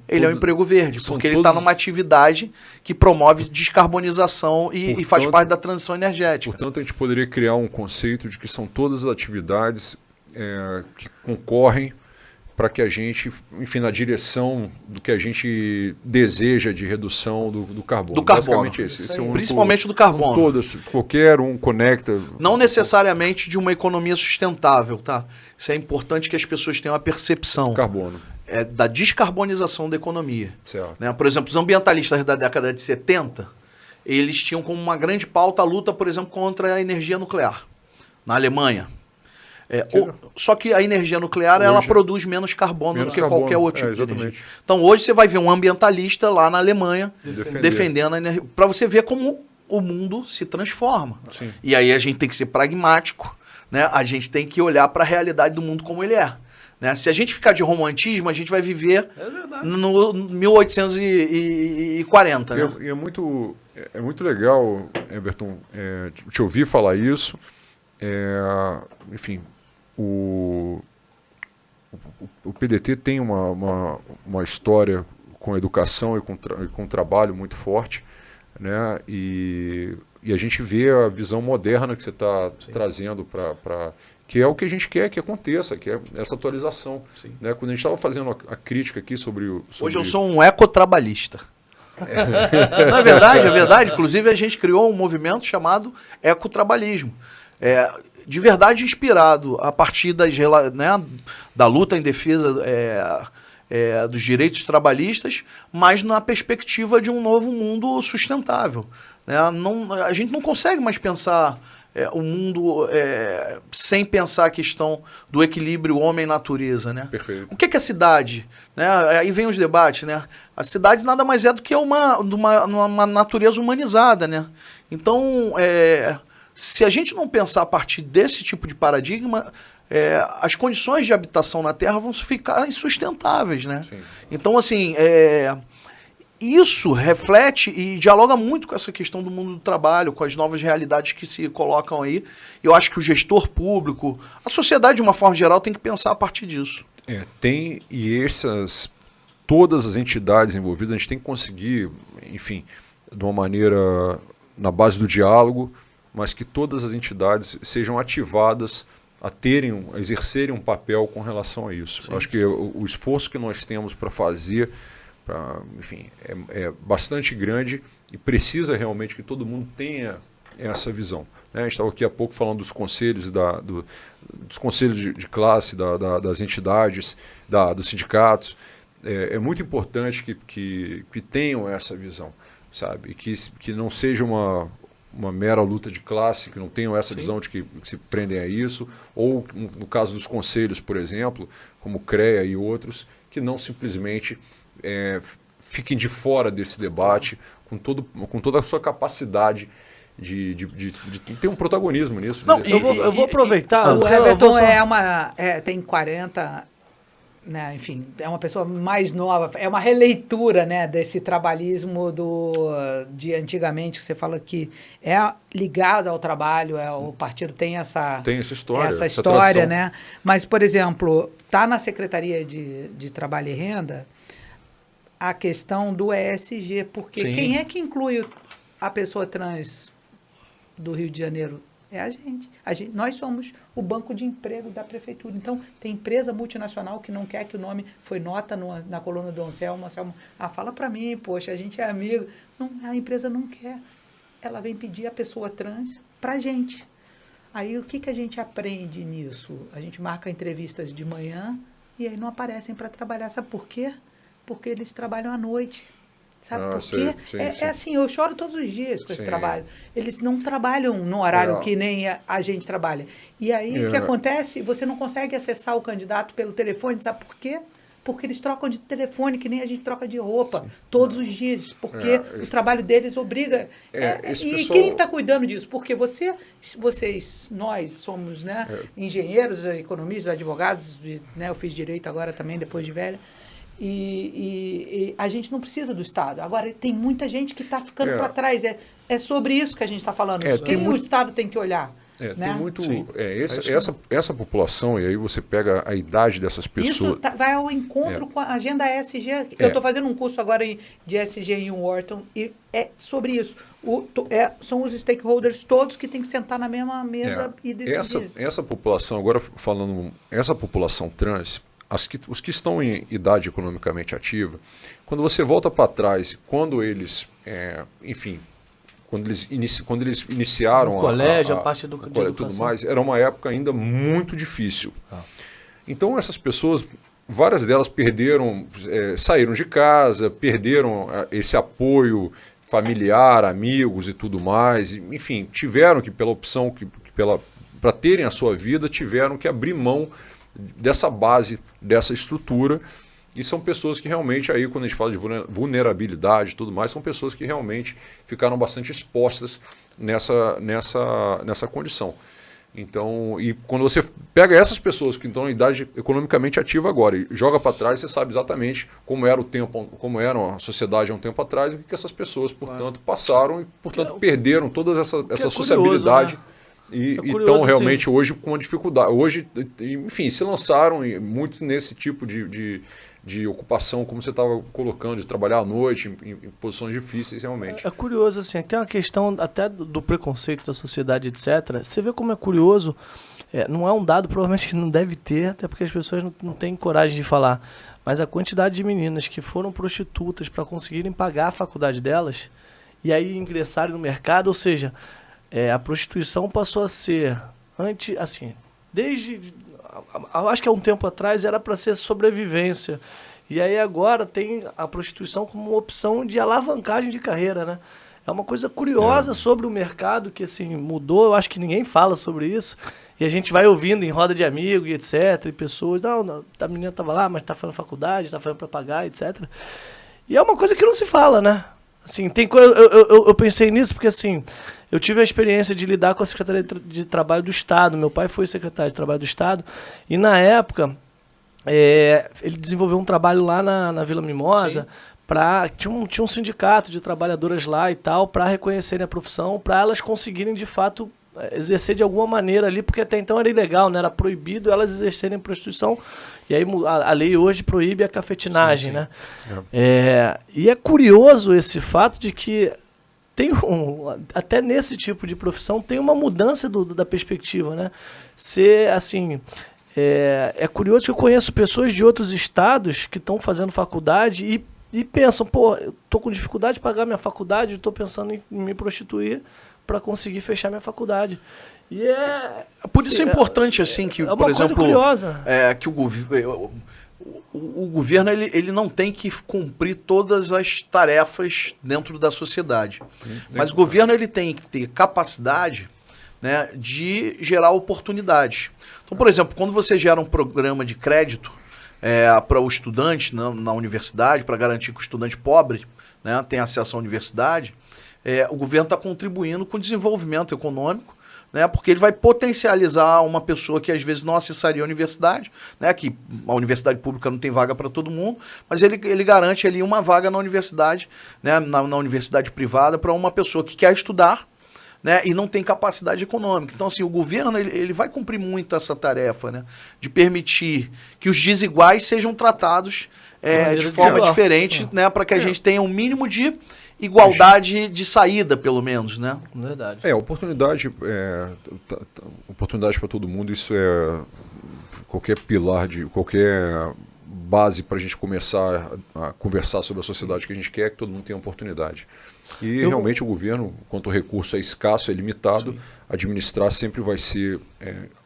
ele é um emprego verde, porque ele está numa atividade que promove descarbonização e faz parte da transição energética. Portanto, a gente poderia criar um conceito de que são todas as atividades que concorrem para que a gente, enfim, na direção do que a gente deseja de redução do carbono. Do carbono. Basicamente esse é o principalmente do carbono. Todas, qualquer um conecta. Não necessariamente de uma economia sustentável, tá? Isso é importante que as pessoas tenham a percepção. Carbono. Da descarbonização da economia. Certo. Né? Por exemplo, os ambientalistas da década de 70, eles tinham como uma grande pauta a luta, por exemplo, contra a energia nuclear, na Alemanha. Só que a energia nuclear ela produz menos carbono do que qualquer outro tipo de energia. Então hoje você vai ver um ambientalista lá na Alemanha defendendo a energia, para você ver como o mundo se transforma. Sim. E aí a gente tem que ser pragmático, né? A gente tem que olhar para a realidade do mundo como ele é. Né? Se a gente ficar de romantismo, a gente vai viver no 1840. Né? É muito legal, Everton, te ouvir falar isso. Enfim, o PDT tem uma história com educação e com trabalho muito forte, né? E a gente vê a visão moderna que você está trazendo para que é o que a gente quer que aconteça, que é essa atualização. Né? Quando a gente estava fazendo a crítica aqui sobre... Hoje eu sou um ecotrabalhista. Não é verdade? É verdade. Inclusive a gente criou um movimento chamado ecotrabalhismo. De verdade inspirado a partir da luta em defesa dos direitos trabalhistas, mas na perspectiva de um novo mundo sustentável. Né? A gente não consegue mais pensar o mundo sem pensar a questão do equilíbrio homem-natureza. Né? Perfeito. O que é a cidade? Né? Aí vem os debates. Né? A cidade nada mais é do que uma natureza humanizada. Né? Então, se a gente não pensar a partir desse tipo de paradigma, as condições de habitação na Terra vão ficar insustentáveis. Né? Então, assim, isso reflete e dialoga muito com essa questão do mundo do trabalho, com as novas realidades que se colocam aí. Eu acho que o gestor público, a sociedade de uma forma geral, tem que pensar a partir disso. Todas as entidades envolvidas, a gente tem que conseguir, enfim, de uma maneira na base do diálogo, mas que todas as entidades sejam ativadas a exercerem um papel com relação a isso. Eu acho que o esforço que nós temos para fazer, enfim, é bastante grande e precisa realmente que todo mundo tenha essa visão. Né? A gente estava aqui há pouco falando dos conselhos, dos conselhos de classe, das entidades, dos sindicatos. É muito importante que tenham essa visão, sabe? E que não seja uma mera luta de classe, que não tenham essa visão de que se prendem a isso, ou no caso dos conselhos, por exemplo, como o CREA e outros, que não simplesmente fiquem de fora desse debate com toda a sua capacidade de ter um protagonismo nisso. Não, eu vou aproveitar. O Everton tem 40 né, enfim, é uma pessoa mais nova, é uma releitura, né, desse trabalhismo de antigamente, que você fala que é ligado ao trabalho, o partido tem essa história, essa essa história, tradição. né? Mas, por exemplo, tá na Secretaria de Trabalho e Renda a questão do ESG, porque Sim. quem é que inclui a pessoa trans do Rio de Janeiro? É a gente. Nós somos o banco de emprego da prefeitura. Então, tem empresa multinacional que não quer que o nome foi nota na coluna do Anselmo. Anselmo, fala para mim, poxa, a gente é amigo. Não, a empresa não quer. Ela vem pedir a pessoa trans para gente. Aí, o que a gente aprende nisso? A gente marca entrevistas de manhã e aí não aparecem para trabalhar. Sabe por quê? Porque eles trabalham à noite. Sabe por quê? Sim. É assim, eu choro todos os dias com esse Sim. trabalho. Eles não trabalham no horário que nem a gente trabalha. E aí, o que acontece? Você não consegue acessar o candidato pelo telefone, sabe por quê? Porque eles trocam de telefone, que nem a gente troca de roupa, todos os dias. Porque o trabalho deles obriga. Esse e pessoal... quem está cuidando disso? Porque vocês, nós somos, né, engenheiros, economistas, advogados, né, eu fiz direito agora também, depois de velha. E a gente não precisa do Estado. Agora, tem muita gente que está ficando para trás. É sobre isso que a gente está falando. Quem o Estado tem que olhar? Né? Tem muito. Essa população, e aí você pega a idade dessas pessoas. Isso vai ao encontro com a agenda ESG. Eu estou fazendo um curso agora de ESG em Wharton e é sobre isso. São os stakeholders todos que têm que sentar na mesma mesa e decidir. Essa população, agora falando, essa população trans. Os que estão em idade economicamente ativa, quando você volta para trás, quando eles, quando eles iniciaram o colégio, a parte do tudo mais, era uma época ainda muito difícil. Então essas pessoas, várias delas perderam, saíram de casa, perderam esse apoio familiar, amigos e tudo mais, enfim, tiveram que, pela opção, para terem a sua vida, tiveram que abrir mão dessa base, dessa estrutura, e são pessoas que realmente, aí quando a gente fala de vulnerabilidade e tudo mais, são pessoas que realmente ficaram bastante expostas nessa condição. Então, e quando você pega essas pessoas que estão em idade economicamente ativa agora e joga para trás, você sabe exatamente como era o tempo, como era a sociedade há um tempo atrás, e o que essas pessoas, portanto, passaram e, portanto, perderam toda essa sociabilidade, né? E estão realmente assim, hoje com dificuldade. Hoje, enfim, se lançaram muito nesse tipo de ocupação, como você estava colocando, de trabalhar à noite, em posições difíceis, realmente. É curioso, assim, tem uma questão até do preconceito da sociedade, etc. Você vê como é curioso, não é um dado, provavelmente que não deve ter, até porque as pessoas não têm coragem de falar, mas a quantidade de meninas que foram prostitutas para conseguirem pagar a faculdade delas e aí ingressarem no mercado, ou seja... a prostituição passou a ser, acho que há um tempo atrás era para ser sobrevivência. E aí agora tem a prostituição como uma opção de alavancagem de carreira, né? É uma coisa curiosa sobre o mercado que assim, mudou, eu acho que ninguém fala sobre isso. E a gente vai ouvindo em roda de amigo e etc. E pessoas, não, a menina estava lá, mas está fazendo faculdade, está fazendo para pagar, etc. E é uma coisa que não se fala, né? Assim, tem coisa, eu pensei nisso porque assim, eu tive a experiência de lidar com a Secretaria de Trabalho do Estado. Meu pai foi secretário de Trabalho do Estado e na época ele desenvolveu um trabalho lá na Vila Mimosa. Tinha um sindicato de trabalhadoras lá e tal, para reconhecerem a profissão, para elas conseguirem de fato exercer de alguma maneira ali, porque até então era ilegal, né? Era proibido elas exercerem prostituição, e aí a lei hoje proíbe a cafetinagem, né? E é curioso esse fato de que tem até nesse tipo de profissão tem uma mudança da perspectiva, né? É curioso que eu conheço pessoas de outros estados que estão fazendo faculdade e pensam, pô, eu tô com dificuldade de pagar minha faculdade, estou pensando em me prostituir para conseguir fechar minha faculdade. E por isso é importante, assim, que, por exemplo, curiosa. Que o governo ele não tem que cumprir todas as tarefas dentro da sociedade. Mas o governo ele tem que ter capacidade, né, de gerar oportunidades. Então, por exemplo, quando você gera um programa de crédito para o estudante na universidade, para garantir que o estudante pobre, né, tenha acesso à universidade, o governo está contribuindo com o desenvolvimento econômico, né? Porque ele vai potencializar uma pessoa que às vezes não acessaria a universidade, né? Que a universidade pública não tem vaga para todo mundo, mas ele garante ali uma vaga na universidade, né? Na universidade privada para uma pessoa que quer estudar, né, e não tem capacidade econômica. Então, assim, o governo ele vai cumprir muito essa tarefa, né, de permitir que os desiguais sejam tratados de forma diferente, né, para que a gente tenha um mínimo de igualdade de saída, pelo menos, né? Verdade. Oportunidade para todo mundo, isso é qualquer pilar, qualquer base para a gente começar a conversar sobre a sociedade que a gente quer, que todo mundo tenha oportunidade. E realmente o governo, quanto o recurso é escasso, é limitado, administrar sempre vai ser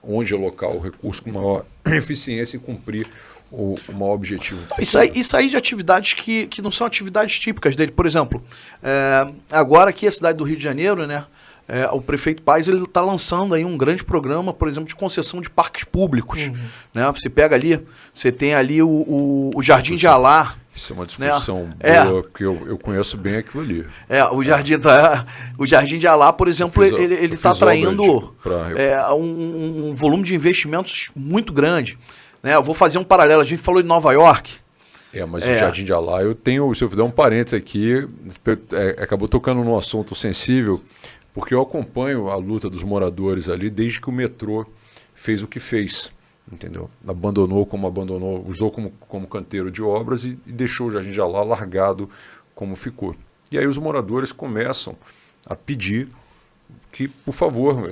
onde alocar o recurso com maior eficiência e cumprir o maior objetivo. Isso aí de atividades que não são atividades típicas dele. Por exemplo, agora aqui a cidade do Rio de Janeiro, né? O prefeito Paes está lançando aí um grande programa, por exemplo, de concessão de parques públicos. Né? Você pega ali, você tem ali o Jardim de Alá. Isso é uma discussão boa, porque eu conheço bem aquilo ali. O Jardim de Alá, por exemplo, ele está atraindo um volume de investimentos muito grande. Né? Eu vou fazer um paralelo, a gente falou de Nova York. Mas o Jardim de Alá, se eu fizer um parênteses aqui, acabou tocando num assunto sensível, porque eu acompanho a luta dos moradores ali desde que o metrô fez o que fez, entendeu? Abandonou, usou como canteiro de obras e deixou o Jardim de Alá largado como ficou. E aí os moradores começam a pedir que, por favor,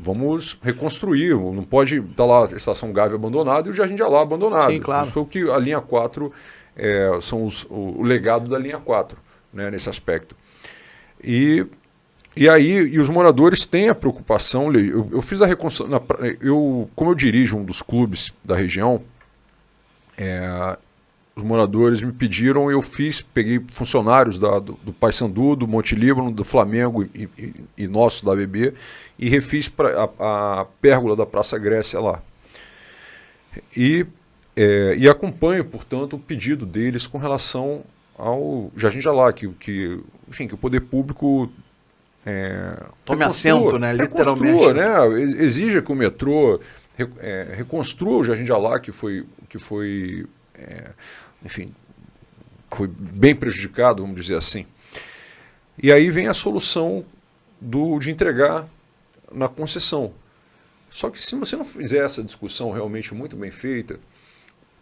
vamos reconstruir, não pode estar lá a Estação Gávea abandonada e o Jardim de Alá abandonado. Sim, claro. Isso foi o que a linha 4, são o legado da linha 4, né, nesse aspecto. E aí, os moradores têm a preocupação, eu fiz a reconstrução, como eu dirijo um dos clubes da região, os moradores me pediram, peguei funcionários do Paysandu, do Monte Líbano, do Flamengo e nosso da ABB, e refiz a pérgola da Praça Grécia lá. E acompanho, portanto, o pedido deles com relação ao Jardim de Alá, que o poder público tome assento, né? Literalmente. Né? Exija que o metrô reconstrua o Jardim de Alá, que foi bem prejudicado, vamos dizer assim. E aí vem a solução de entregar na concessão. Só que se você não fizer essa discussão realmente muito bem feita,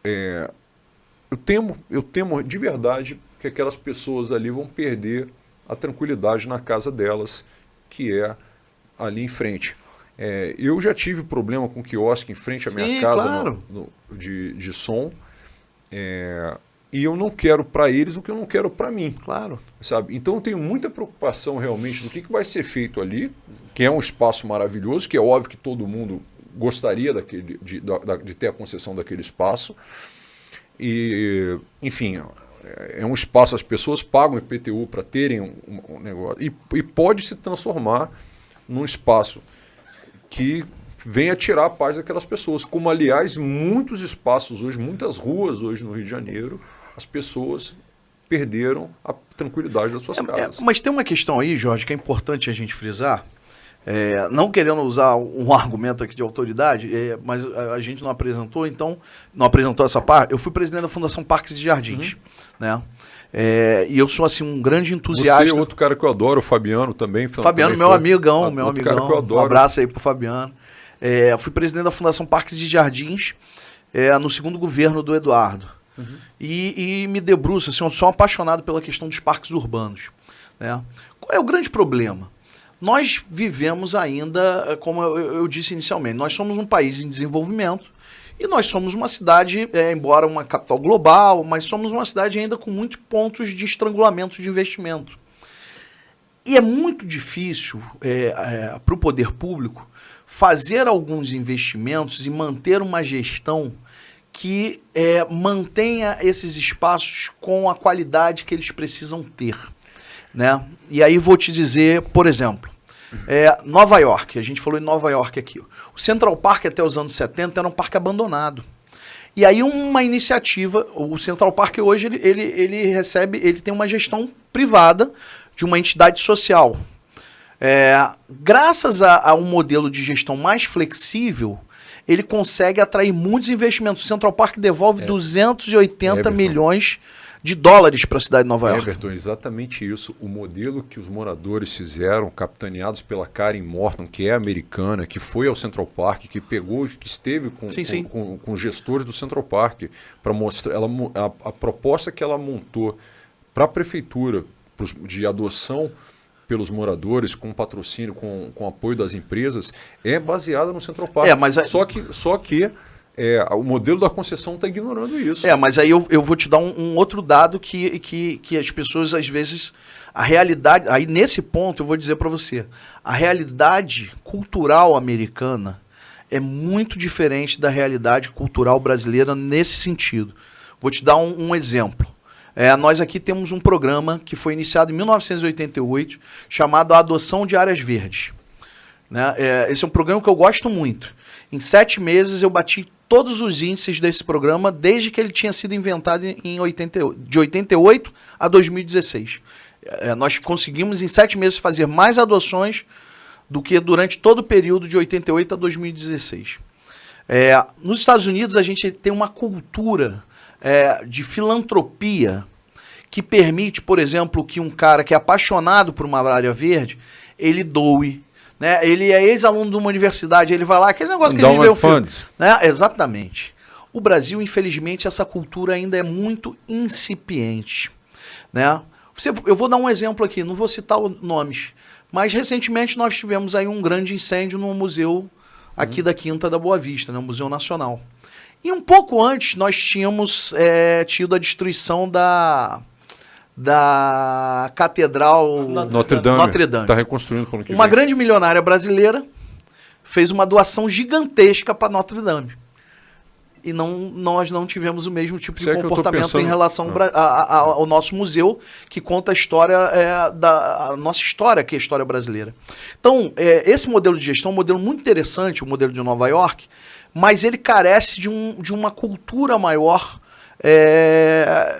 eu temo de verdade que aquelas pessoas ali vão perder a tranquilidade na casa delas, que é ali em frente. Eu já tive problema com quiosque em frente à minha casa, claro, de som, e eu não quero para eles o que eu não quero para mim. Claro. Sabe? Então eu tenho muita preocupação realmente do que vai ser feito ali, que é um espaço maravilhoso, que é óbvio que todo mundo gostaria de ter a concessão daquele espaço. E, enfim, é um espaço, as pessoas pagam IPTU para terem um negócio, e pode se transformar num espaço que venha tirar a paz daquelas pessoas, como aliás muitos espaços hoje, muitas ruas hoje no Rio de Janeiro, as pessoas perderam a tranquilidade das suas casas. Mas tem uma questão aí, Jorge, que é importante a gente frisar, não querendo usar um argumento aqui de autoridade, mas a gente não apresentou, então, não apresentou essa parte. Eu fui presidente da Fundação Parques e Jardins, né? E eu sou, assim, um grande entusiasta. Você é outro cara que eu adoro, o Fabiano também. Fabiano, meu amigão, meu amigão. Cara que eu adoro. Um abraço aí pro Fabiano. Eu fui presidente da Fundação Parques e Jardins no segundo governo do Eduardo. E me debruço, assim, eu sou apaixonado pela questão dos parques urbanos, né? Qual é o grande problema? Nós vivemos ainda, como eu disse inicialmente, nós somos um país em desenvolvimento e nós somos uma cidade, embora uma capital global, mas somos uma cidade ainda com muitos pontos de estrangulamento de investimento. E é muito difícil para o poder público fazer alguns investimentos e manter uma gestão que mantenha esses espaços com a qualidade que eles precisam ter, né? E aí vou te dizer, por exemplo, Nova York, a gente falou em Nova York aqui. O Central Park até os anos 70 era um parque abandonado. E aí uma iniciativa, o Central Park hoje ele tem uma gestão privada de uma entidade social. Graças a um modelo de gestão mais flexível, ele consegue atrair muitos investimentos. O Central Park devolve 280 milhões de dólares para a cidade de Nova York. Everton, exatamente isso. O modelo que os moradores fizeram, capitaneados pela Karen Morton, que é americana, que foi ao Central Park, que esteve com gestores do Central Park para mostrar a proposta que ela montou para a prefeitura de adoção pelos moradores, com patrocínio, com apoio das empresas, é baseada no Central Park. Só que o modelo da concessão está ignorando isso. Mas aí eu vou te dar um outro dado que as pessoas, às vezes, a realidade... Aí, nesse ponto, eu vou dizer para você, a realidade cultural americana é muito diferente da realidade cultural brasileira nesse sentido. Vou te dar um exemplo. Nós aqui temos um programa que foi iniciado em 1988, chamado Adoção de Áreas Verdes. Né? Esse é um programa que eu gosto muito. Em 7 meses eu bati todos os índices desse programa desde que ele tinha sido inventado de 88 a 2016. Nós conseguimos em 7 meses fazer mais adoções do que durante todo o período de 88 a 2016. Nos Estados Unidos a gente tem uma cultura de filantropia que permite, por exemplo, que um cara que é apaixonado por uma área verde, ele doe. Né? Ele é ex-aluno de uma universidade, ele vai lá, aquele negócio que a gente vê o filme. Né? Exatamente. O Brasil, infelizmente, essa cultura ainda é muito incipiente. Né? Eu vou dar um exemplo aqui, não vou citar nomes, mas recentemente nós tivemos aí um grande incêndio no museu aqui da Quinta da Boa Vista, né? O Museu Nacional. E um pouco antes nós tínhamos tido a destruição da Catedral Notre Dame. Está reconstruindo para o ano que vem. Uma grande milionária brasileira fez uma doação gigantesca para Notre Dame. E nós não tivemos o mesmo tipo de comportamento em relação ao nosso museu, que conta a história a nossa história, que é a história brasileira. Então, esse modelo de gestão é um modelo muito interessante, o modelo de Nova York, mas ele carece de uma cultura maior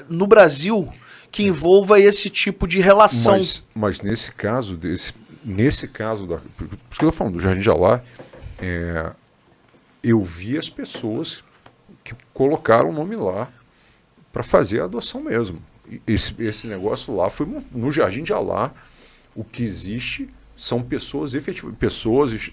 no Brasil que envolva esse tipo de relação. Mas nesse caso, por isso que eu estou falando do Jardim de Alá, eu vi as pessoas que colocaram o nome lá para fazer a adoção mesmo. Esse negócio lá foi no Jardim de Alá. O que existe são pessoas,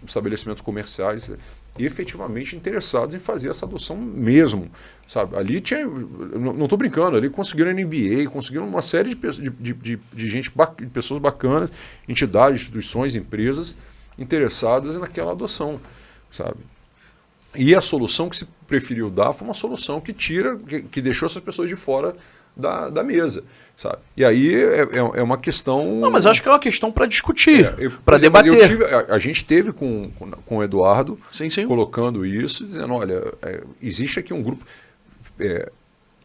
estabelecimentos comerciais efetivamente interessados em fazer essa adoção mesmo, sabe? Ali tinha, não estou brincando, ali conseguiram NBA, conseguiram uma série de gente, de pessoas bacanas, entidades, instituições, empresas interessadas naquela adoção, sabe? E a solução que se preferiu dar foi uma solução que deixou essas pessoas de fora da mesa, sabe? E aí é uma questão... Não, mas eu acho que é uma questão para discutir, para debater. A gente teve com o Eduardo sim. colocando isso, dizendo, olha, existe aqui um grupo...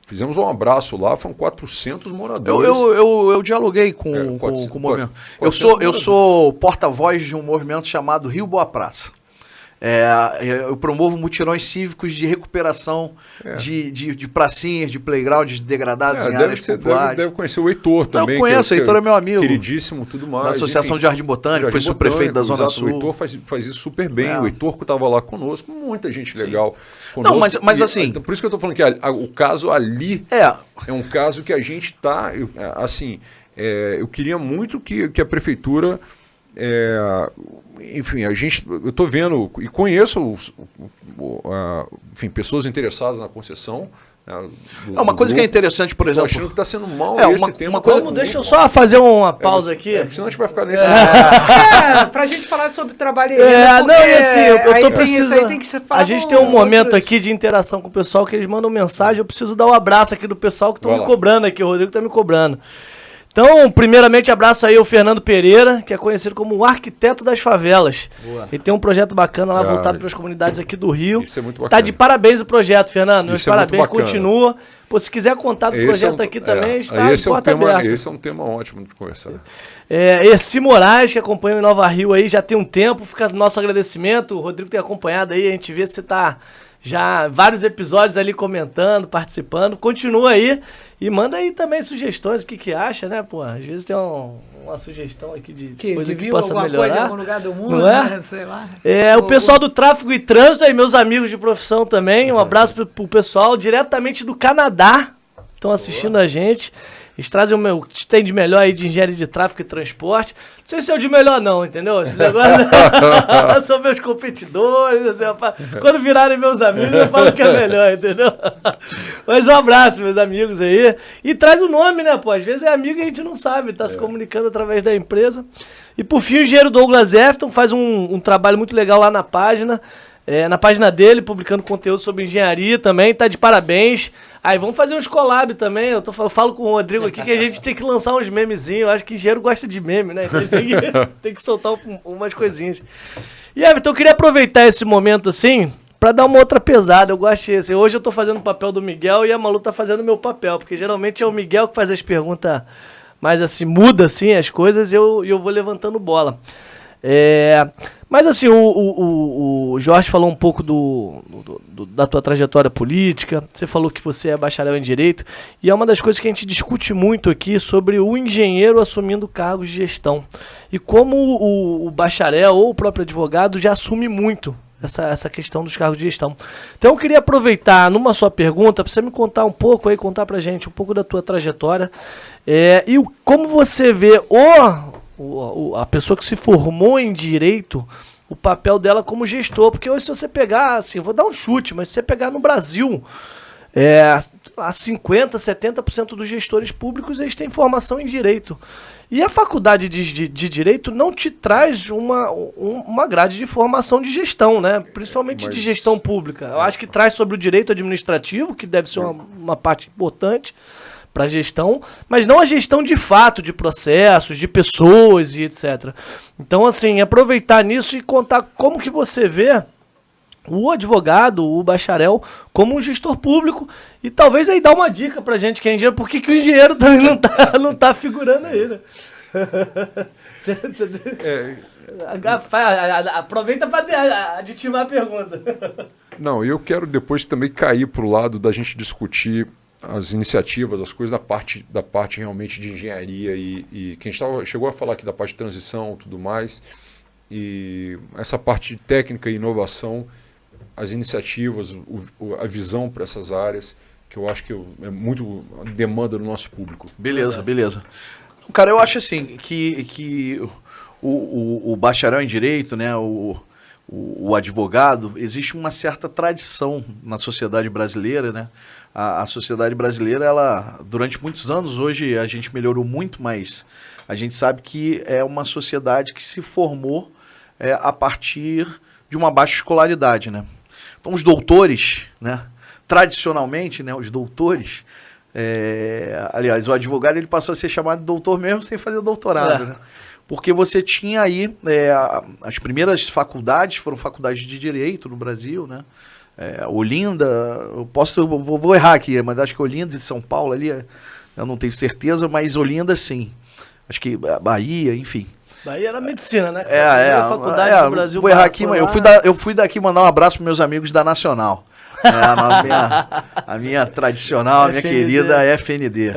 fizemos um abraço lá, foram 400 moradores. Eu dialoguei com o movimento. Eu sou porta-voz de um movimento chamado Rio Boa Praça. Eu promovo mutirões cívicos de recuperação de pracinhas, de playgrounds degradados em áreas populares. Deve conhecer o Heitor também. Eu conheço, o Heitor é meu amigo. Queridíssimo, tudo mais. Da Associação de Jardim Botânico, foi subprefeito da Zona Sul. O Heitor faz isso super bem. O Heitor que estava lá conosco, muita gente legal conosco. Não, mas assim... Por isso que eu estou falando que o caso ali é um caso que a gente está... eu queria muito que a prefeitura... enfim, eu estou vendo e conheço pessoas interessadas na concessão. Uma coisa que é interessante, por exemplo... Estou achando que está sendo mal esse tema. Deixa eu só fazer uma pausa aqui. Senão a gente vai ficar nesse... Pra gente falar sobre trabalho... eu tô precisando... A gente tem um momento aqui de interação com o pessoal que eles mandam mensagem. Eu preciso dar um abraço aqui do pessoal que estão me cobrando aqui. O Rodrigo está me cobrando. Então, primeiramente, abraço aí ao Fernando Pereira, que é conhecido como o arquiteto das favelas. Boa. Ele tem um projeto bacana lá voltado para as comunidades aqui do Rio. Isso é muito bacana. Tá de parabéns o projeto, Fernando. Meus parabéns, continua. Se quiser contar do projeto aqui também, está de porta aberta. Esse é um tema ótimo de conversar. Erci Moraes, que acompanha o Nova Rio aí já tem um tempo, fica nosso agradecimento. O Rodrigo tem acompanhado aí, a gente vê se você está já vários episódios ali comentando, participando. Continua aí e manda aí também sugestões, o que acha, né, pô? Às vezes tem uma sugestão aqui de coisa que viu possa alguma melhorar. coisa em algum lugar do mundo, não é? né? Sei lá. O pessoal do Tráfego e Trânsito aí, meus amigos de profissão também, um abraço pro pessoal diretamente do Canadá, estão assistindo a gente. Eles trazem o que tem de melhor aí de engenharia de tráfego e transporte. Não sei se é o de melhor não, entendeu? Esse negócio são meus competidores. Assim, quando virarem meus amigos, eu falo que é melhor, entendeu? Mas um abraço, meus amigos aí. E traz o nome, né, pô? Às vezes é amigo e a gente não sabe, tá se comunicando através da empresa. E por fim, o engenheiro Douglas Efton faz um trabalho muito legal lá na página. Na página dele, publicando conteúdo sobre engenharia também, tá de parabéns. Aí vamos fazer uns collab também. Eu falo com o Rodrigo aqui que a gente tem que lançar uns memezinhos. Eu acho que engenheiro gosta de meme, né? Então a gente tem que soltar umas coisinhas. E Everton, eu queria aproveitar esse momento assim pra dar uma outra pesada. Eu gosto de assim, hoje eu tô fazendo o papel do Miguel e a Malu tá fazendo o meu papel, porque geralmente é o Miguel que faz as perguntas mais assim, muda assim as coisas e eu vou levantando bola. Mas assim, o Jorge falou um pouco da tua trajetória política, você falou que você é bacharel em Direito, e é uma das coisas que a gente discute muito aqui sobre o engenheiro assumindo cargos de gestão, e como o bacharel ou o próprio advogado já assume muito essa questão dos cargos de gestão. Então eu queria aproveitar numa sua pergunta para você me contar um pouco aí, contar pra gente um pouco da tua trajetória, e como você vê a pessoa que se formou em Direito, o papel dela como gestor, porque hoje se você pegar, assim, eu vou dar um chute, mas se você pegar no Brasil, 50%, 70% dos gestores públicos, eles têm formação em Direito. E a faculdade de Direito não te traz uma grade de formação de gestão, né? Principalmente de gestão pública. Eu acho que traz sobre o direito administrativo, que deve ser uma parte importante para gestão, mas não a gestão de fato, de processos, de pessoas e etc. Então, assim, aproveitar nisso e contar como que você vê o advogado, o bacharel, como um gestor público, e talvez aí dar uma dica pra gente que é engenheiro, porque que o engenheiro também não tá figurando aí, né? Aproveita para aditimar a pergunta. Não, eu quero depois também cair pro lado da gente discutir as iniciativas, as coisas da parte realmente de engenharia e quem chegou a falar aqui da parte de transição e tudo mais, e essa parte de técnica e inovação, as iniciativas, a visão para essas áreas, que eu acho que é muito demanda do nosso público. Beleza. Cara, eu acho assim, que o bacharel em Direito, né, o advogado, existe uma certa tradição na sociedade brasileira, né? A sociedade brasileira, ela, durante muitos anos, hoje a gente melhorou muito, mas a gente sabe que é uma sociedade que se formou a partir de uma baixa escolaridade, né? Então, os doutores, né? Tradicionalmente, né, os doutores, aliás, o advogado ele passou a ser chamado de doutor mesmo sem fazer doutorado, né? Porque você tinha aí, as primeiras faculdades foram faculdades de Direito no Brasil, né? Olinda, vou errar aqui, mas acho que Olinda de São Paulo ali, eu não tenho certeza, mas Olinda sim. Acho que Bahia, enfim. Bahia era medicina, né? A faculdade do Brasil. Vou errar aqui, mas eu fui daqui mandar um abraço para meus amigos da Nacional. A minha tradicional, a minha querida FND.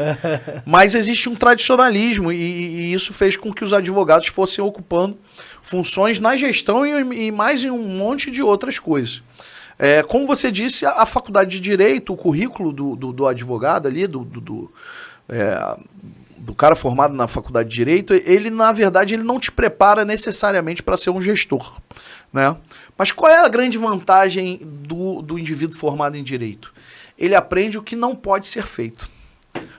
Mas existe um tradicionalismo e isso fez com que os advogados fossem ocupando funções na gestão e mais em um monte de outras coisas. Como você disse, a faculdade de Direito, o currículo do advogado ali, do cara formado na faculdade de Direito, ele, na verdade, ele não te prepara necessariamente para ser um gestor, né? Mas qual é a grande vantagem do indivíduo formado em Direito? Ele aprende o que não pode ser feito,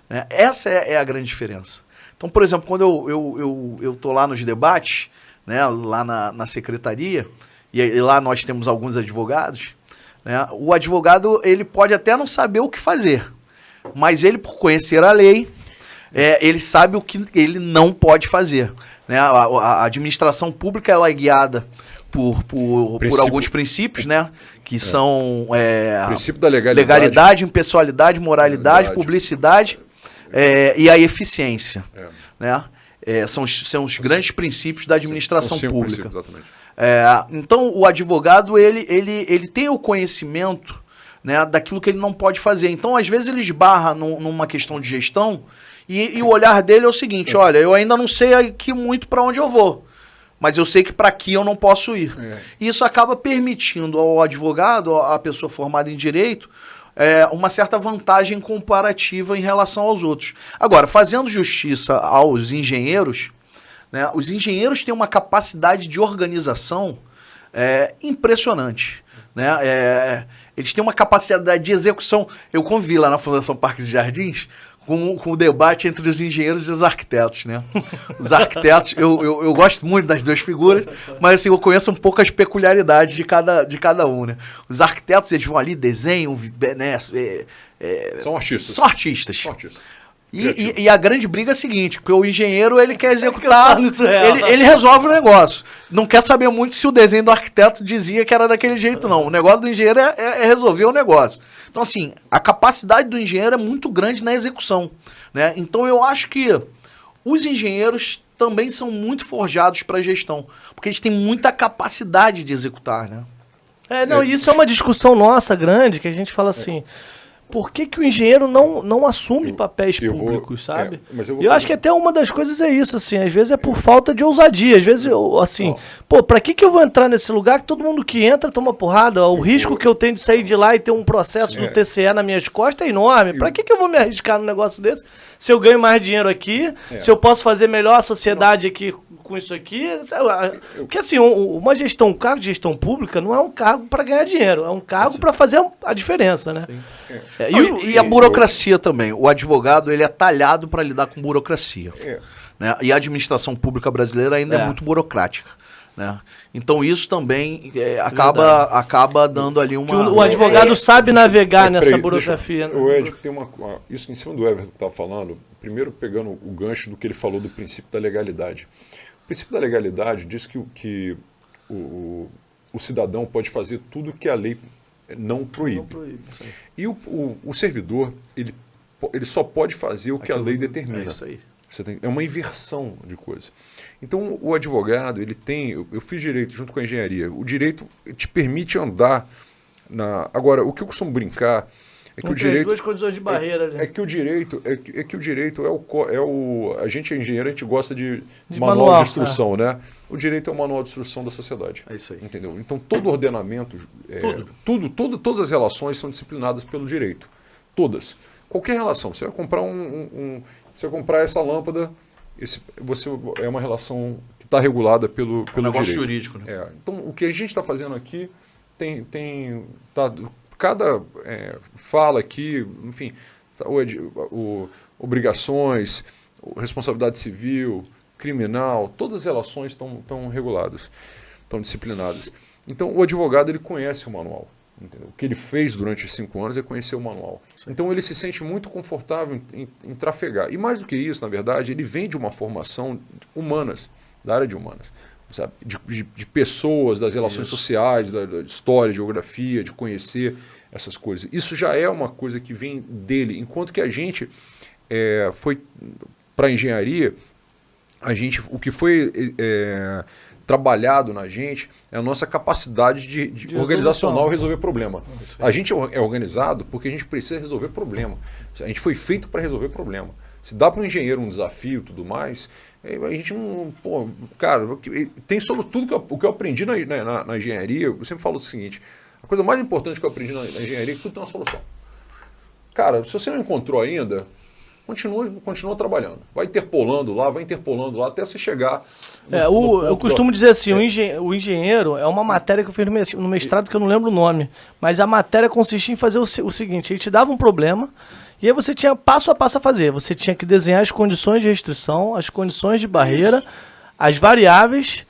né? Essa é a grande diferença. Então, por exemplo, quando eu estou lá nos debates, né, lá na secretaria, e lá nós temos alguns advogados, né, o advogado ele pode até não saber o que fazer, mas ele, por conhecer a lei, ele sabe o que ele não pode fazer, né? A administração pública ela é guiada por alguns princípios, né? Que são princípio da legalidade, impessoalidade, moralidade, publicidade e a eficiência, né? São os grandes princípios da administração São 5 pública. princípios, exatamente. Então, o advogado, ele tem o conhecimento, né, daquilo que ele não pode fazer. Então, às vezes, ele esbarra numa questão de gestão e o olhar dele é o seguinte, olha, eu ainda não sei aqui muito para onde eu vou, mas eu sei que para aqui eu não posso ir. E isso acaba permitindo ao advogado, à pessoa formada em direito, uma certa vantagem comparativa em relação aos outros. Agora, fazendo justiça aos engenheiros, né, os engenheiros têm uma capacidade de organização impressionante. Né? Eles têm uma capacidade de execução. Eu convivi lá na Fundação Parques e Jardins com o debate entre os engenheiros e os arquitetos, né? Os arquitetos, eu gosto muito das duas figuras, mas assim, eu conheço um pouco as peculiaridades de cada um, né? Os arquitetos, eles vão ali, desenham, né? São artistas. São artistas. E a grande briga é a seguinte, porque o engenheiro, ele quer executar, ele resolve o negócio. Não quer saber muito se o desenho do arquiteto dizia que era daquele jeito, não. O negócio do engenheiro é resolver o negócio. Então, assim, a capacidade do engenheiro é muito grande na execução, né? Então, eu acho que os engenheiros também são muito forjados para a gestão, porque eles têm muita capacidade de executar, né? Isso é uma discussão nossa grande, que a gente fala assim... Por que o engenheiro não assume papéis públicos, sabe? Eu acho que até uma das coisas é isso, assim, às vezes é por falta de ousadia, às vezes, pra que eu vou entrar nesse lugar que todo mundo que entra toma porrada? O risco que eu tenho de sair de lá e ter um processo do TCE nas minhas costas é enorme. Pra que eu vou me arriscar num negócio desse? Se eu ganho mais dinheiro aqui, se eu posso fazer melhor a sociedade aqui com isso aqui... Porque assim, um cargo de gestão pública não é um cargo para ganhar dinheiro, é um cargo para fazer a diferença, né? E a burocracia também. O advogado, ele é talhado para lidar com burocracia. Né? E a administração pública brasileira ainda é muito burocrática. Né? Então isso também acaba dando ali uma... O advogado sabe navegar nessa burocracia. O Ed, tem isso em cima do Everton que estava falando, primeiro pegando o gancho do que ele falou do princípio da legalidade. O princípio da legalidade diz que o cidadão pode fazer tudo que a lei não proíbe. E o servidor, ele só pode fazer o que a lei determina. É isso aí. É uma inversão de coisa. Então, o advogado, ele tem... Eu fiz direito junto com a engenharia. O direito te permite andar na... Agora, o que eu costumo brincar é que o direito... As duas condições de barreira. É que o direito é o... A gente é engenheiro, a gente gosta de manual de instrução, né? O direito é o manual de instrução da sociedade. É isso aí. Entendeu? Então, todo ordenamento... todas as relações são disciplinadas pelo direito. Todas. Qualquer relação. Você vai comprar você vai comprar essa lâmpada, é uma relação que está regulada pelo negócio direito. Jurídico, né? Então, o que a gente está fazendo aqui cada fala aqui, enfim, obrigações, responsabilidade civil, criminal, todas as relações estão reguladas, estão disciplinadas. Então, o advogado, ele conhece o manual. Entendeu? O que ele fez durante 5 anos é conhecer o manual. Então ele se sente muito confortável em trafegar. E mais do que isso, na verdade, ele vem de uma formação humanas, da área de humanas, sabe? De pessoas, das relações sociais, da história, geografia, de conhecer essas coisas. Isso já é uma coisa que vem dele. Enquanto que a gente foi para a engenharia, o que foi... trabalhado na gente é a nossa capacidade de organizacional resolver problema. A gente é organizado porque a gente precisa resolver problema. A gente foi feito para resolver problema. Se dá para um engenheiro um desafio e tudo mais, a gente não... Pô, cara, tem sobre tudo o que eu aprendi na engenharia. Eu sempre falo o seguinte, a coisa mais importante que eu aprendi na engenharia é que tudo tem uma solução. Cara, se você não encontrou ainda... Continua trabalhando. Vai interpolando lá, até você chegar... eu costumo dizer assim, o engenheiro é uma matéria que eu fiz no mestrado que eu não lembro o nome, mas a matéria consistia em fazer o seguinte, ele te dava um problema e aí você tinha passo a passo a fazer. Você tinha que desenhar as condições de restrição, as condições de barreira, as variáveis,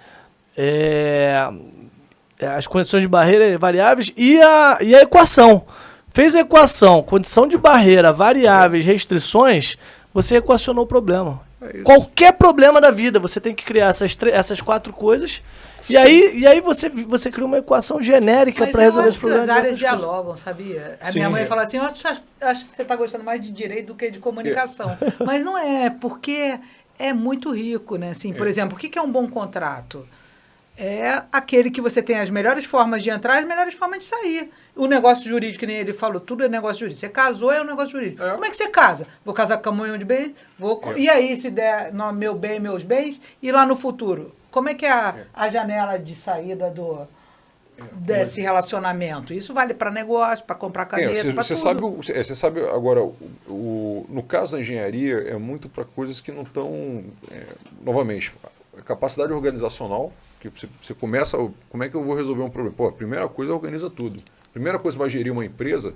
as condições de barreira variáveis e a equação. Fez a equação, condição de barreira, variáveis, restrições, você equacionou o problema. Qualquer problema da vida, você tem que criar essas 4 coisas. E aí você cria uma equação genérica para resolver esse problema. As áreas dialogam, sabia? A minha mãe fala assim, eu acho que você está gostando mais de direito do que de comunicação. Mas não é, porque é muito rico, né? Assim, por exemplo, o que é um bom contrato? É aquele que você tem as melhores formas de entrar e as melhores formas de sair. O negócio jurídico, que nem ele falou, tudo é negócio jurídico. Você casou, é um negócio jurídico. Como é que você casa? Vou casar com comunhão de bens? E aí, se der meu bem, meus bens? E lá no futuro? Como é que é a janela de saída desse relacionamento? Isso vale para negócio, para comprar caneta, para tudo. Você sabe agora, no caso da engenharia, é muito para coisas que não estão... novamente, a capacidade organizacional, que você começa... Como é que eu vou resolver um problema? Pô, a primeira coisa é organiza tudo. A primeira coisa que vai gerir uma empresa,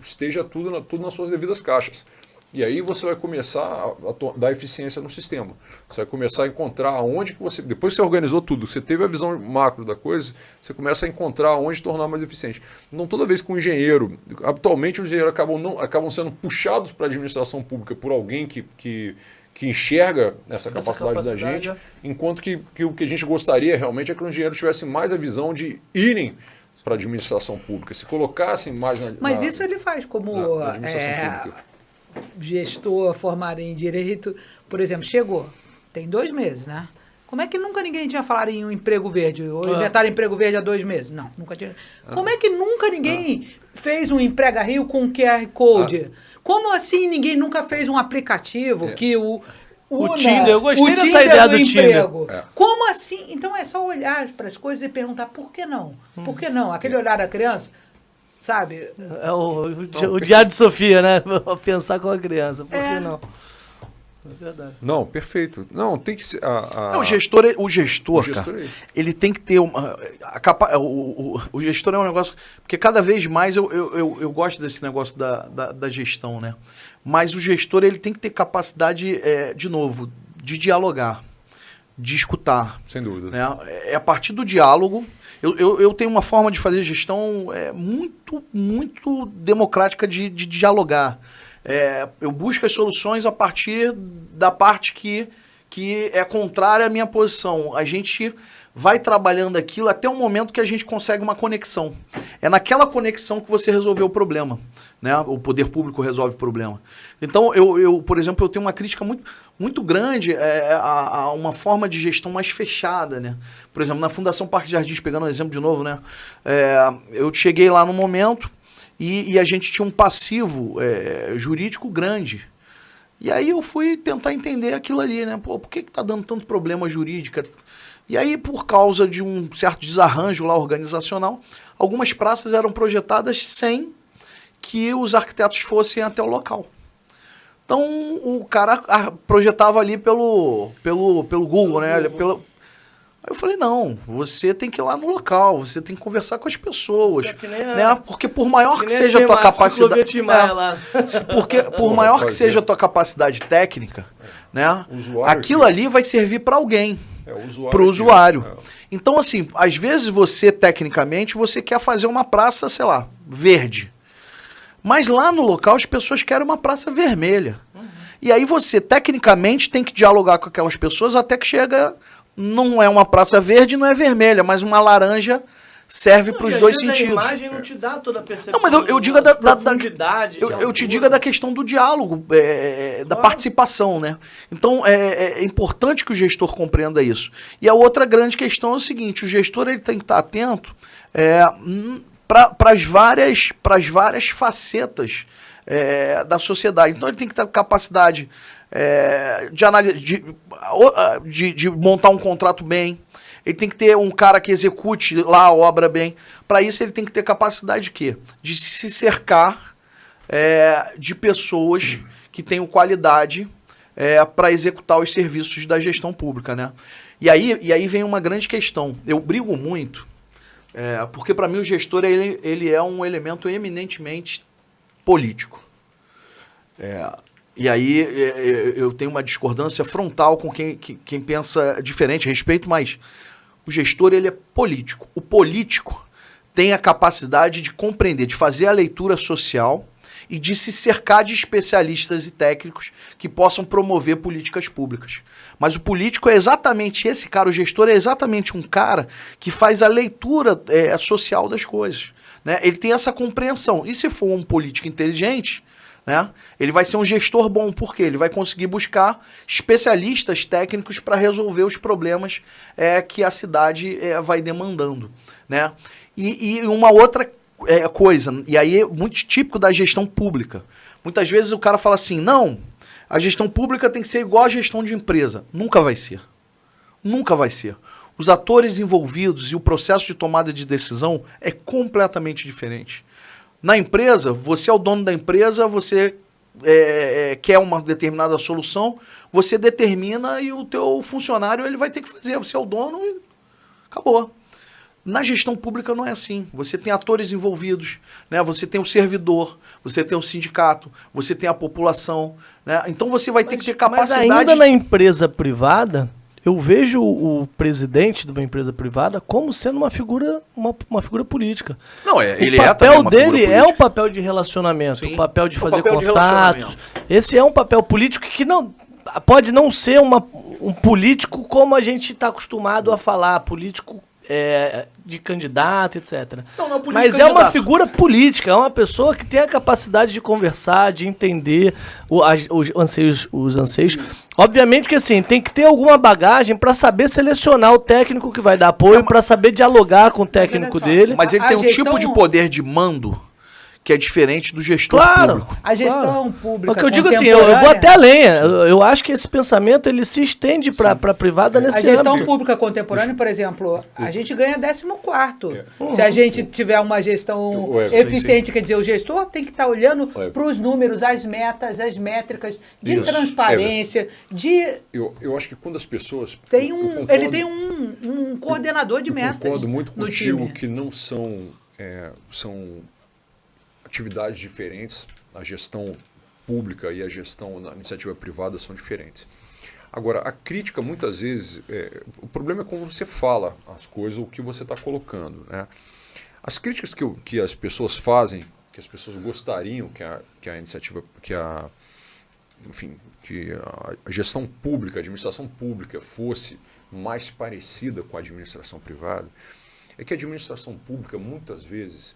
esteja tudo nas suas devidas caixas. E aí você vai começar a dar eficiência no sistema. Você vai começar a encontrar onde que você... Depois que você organizou tudo, você teve a visão macro da coisa, você começa a encontrar onde tornar mais eficiente. Não toda vez que um engenheiro... Atualmente os engenheiros acabam sendo puxados para a administração pública por alguém que enxerga essa capacidade da gente, enquanto que o que a gente gostaria realmente é que os engenheiros tivessem mais a visão de irem para a administração pública, se colocassem mais Mas isso ele faz como na administração pública. Gestor formado em direito, por exemplo, chegou, tem 2 meses, né? Como é que nunca ninguém tinha falado em um emprego verde? Ou inventaram emprego verde há 2 meses? Não, nunca tinha. Como é que nunca ninguém fez um Emprega Rio com QR Code? Como assim ninguém nunca fez um aplicativo que o Tinder, eu gostei dessa ideia do emprego. Tinder. Como assim? Então é só olhar para as coisas e perguntar por que não? Por que não? Aquele olhar da criança, sabe? É o Diário de Sofia, né? Pensar com a criança, por que não? É verdade. Não, perfeito. Não, tem que ser... O gestor, cara, ele tem que ter uma... O gestor é um negócio... Porque cada vez mais eu gosto desse negócio da gestão, né? Mas o gestor, ele tem que ter capacidade, de novo, de dialogar, de escutar. Sem dúvida. Né? É a partir do diálogo... Eu tenho uma forma de fazer gestão muito, muito democrática de dialogar. Eu busco as soluções a partir da parte que é contrária à minha posição. A gente vai trabalhando aquilo até o momento que a gente consegue uma conexão. É naquela conexão que você resolveu o problema, né? O poder público resolve o problema. Então, por exemplo, eu tenho uma crítica muito grande a uma forma de gestão mais fechada, né? Por exemplo, na Fundação Parque Jardins, pegando um exemplo de novo, né? Eu cheguei lá no momento e a gente tinha um passivo jurídico grande. E aí eu fui tentar entender aquilo ali, né? Pô, por que tá dando tanto problema jurídico? E aí, por causa de um certo desarranjo lá organizacional, algumas praças eram projetadas sem que os arquitetos fossem até o local. Então, o cara projetava ali pelo Google, né? Aí eu falei, não, você tem que ir lá no local, você tem que conversar com as pessoas, né? Porque por maior que seja a tua capacidade... Porque por maior que seja a tua capacidade técnica, né? Aquilo ali vai servir para alguém. Para o usuário. Então, assim, às vezes você, tecnicamente, você quer fazer uma praça, sei lá, verde. Mas lá no local as pessoas querem uma praça vermelha. E aí você, tecnicamente, tem que dialogar com aquelas pessoas até que chega... Não é uma praça verde, não é vermelha, mas uma laranja serve para os dois sentidos. A imagem não te dá toda a percepção. Não, mas eu digo eu te digo da questão do diálogo, da participação, né? Então é importante que o gestor compreenda isso. E a outra grande questão é o seguinte: o gestor ele tem que estar atento para as várias facetas da sociedade. Então ele tem que ter capacidade de montar um contrato bem. Ele tem que ter um cara que execute lá a obra bem. Para isso, ele tem que ter capacidade de quê? De se cercar de pessoas que tenham qualidade para executar os serviços da gestão pública, né? E aí vem uma grande questão. Eu brigo muito, porque para mim o gestor ele é um elemento eminentemente político. E aí eu tenho uma discordância frontal com quem pensa diferente a respeito, mas o gestor ele é político. O político tem a capacidade de compreender, de fazer a leitura social e de se cercar de especialistas e técnicos que possam promover políticas públicas. Mas o político é exatamente esse cara, o gestor é exatamente um cara que faz a leitura social das coisas, né? Ele tem essa compreensão. E se for um político inteligente, né? Ele vai ser um gestor bom, porque ele vai conseguir buscar especialistas técnicos para resolver os problemas que a cidade vai demandando, né? E uma outra coisa, e aí é muito típico da gestão pública. Muitas vezes o cara fala assim, não, a gestão pública tem que ser igual à gestão de empresa. Nunca vai ser. Nunca vai ser. Os atores envolvidos e o processo de tomada de decisão é completamente diferente. Na empresa, você é o dono da empresa, você quer uma determinada solução, você determina e o teu funcionário ele vai ter que fazer. Você é o dono e acabou. Na gestão pública não é assim. Você tem atores envolvidos, né? Você tem o servidor, você tem o sindicato, você tem a população, né? Então você vai ter que ter capacidade... Mas ainda na empresa privada, eu vejo o presidente de uma empresa privada como sendo uma figura política. Não, ele o papel uma dele figura é o papel de relacionamento, Sim. o papel de fazer papel de contatos. Esse é um papel político que não pode não ser um político como a gente está acostumado a falar, político de candidato, etc. Não é político Mas é uma figura política, é uma pessoa que tem a capacidade de conversar, de entender os anseios. Obviamente que assim, tem que ter alguma bagagem para saber selecionar o técnico que vai dar apoio, para saber dialogar com o técnico dele. Mas ele tem um tipo de poder de mando que é diferente do gestor público. A gestão pública. O que eu digo assim, eu vou até além. Eu acho que esse pensamento ele se estende para a privada nesse âmbito. A gestão pública contemporânea, por exemplo, a gente ganha 14º. Se a gente tiver uma gestão eficiente, quer dizer, o gestor tem que estar olhando para os números, as metas, as métricas de transparência, Eu acho que quando as pessoas... Ele tem um coordenador de metas. Eu concordo muito contigo time. que não são atividades diferentes, a gestão pública e a gestão na iniciativa privada são diferentes. Agora, a crítica muitas vezes, o problema é como você fala as coisas, o que você está colocando, né? As críticas que as pessoas fazem, que as pessoas gostariam que a iniciativa, que a gestão pública, a administração pública fosse mais parecida com a administração privada, é que a administração pública muitas vezes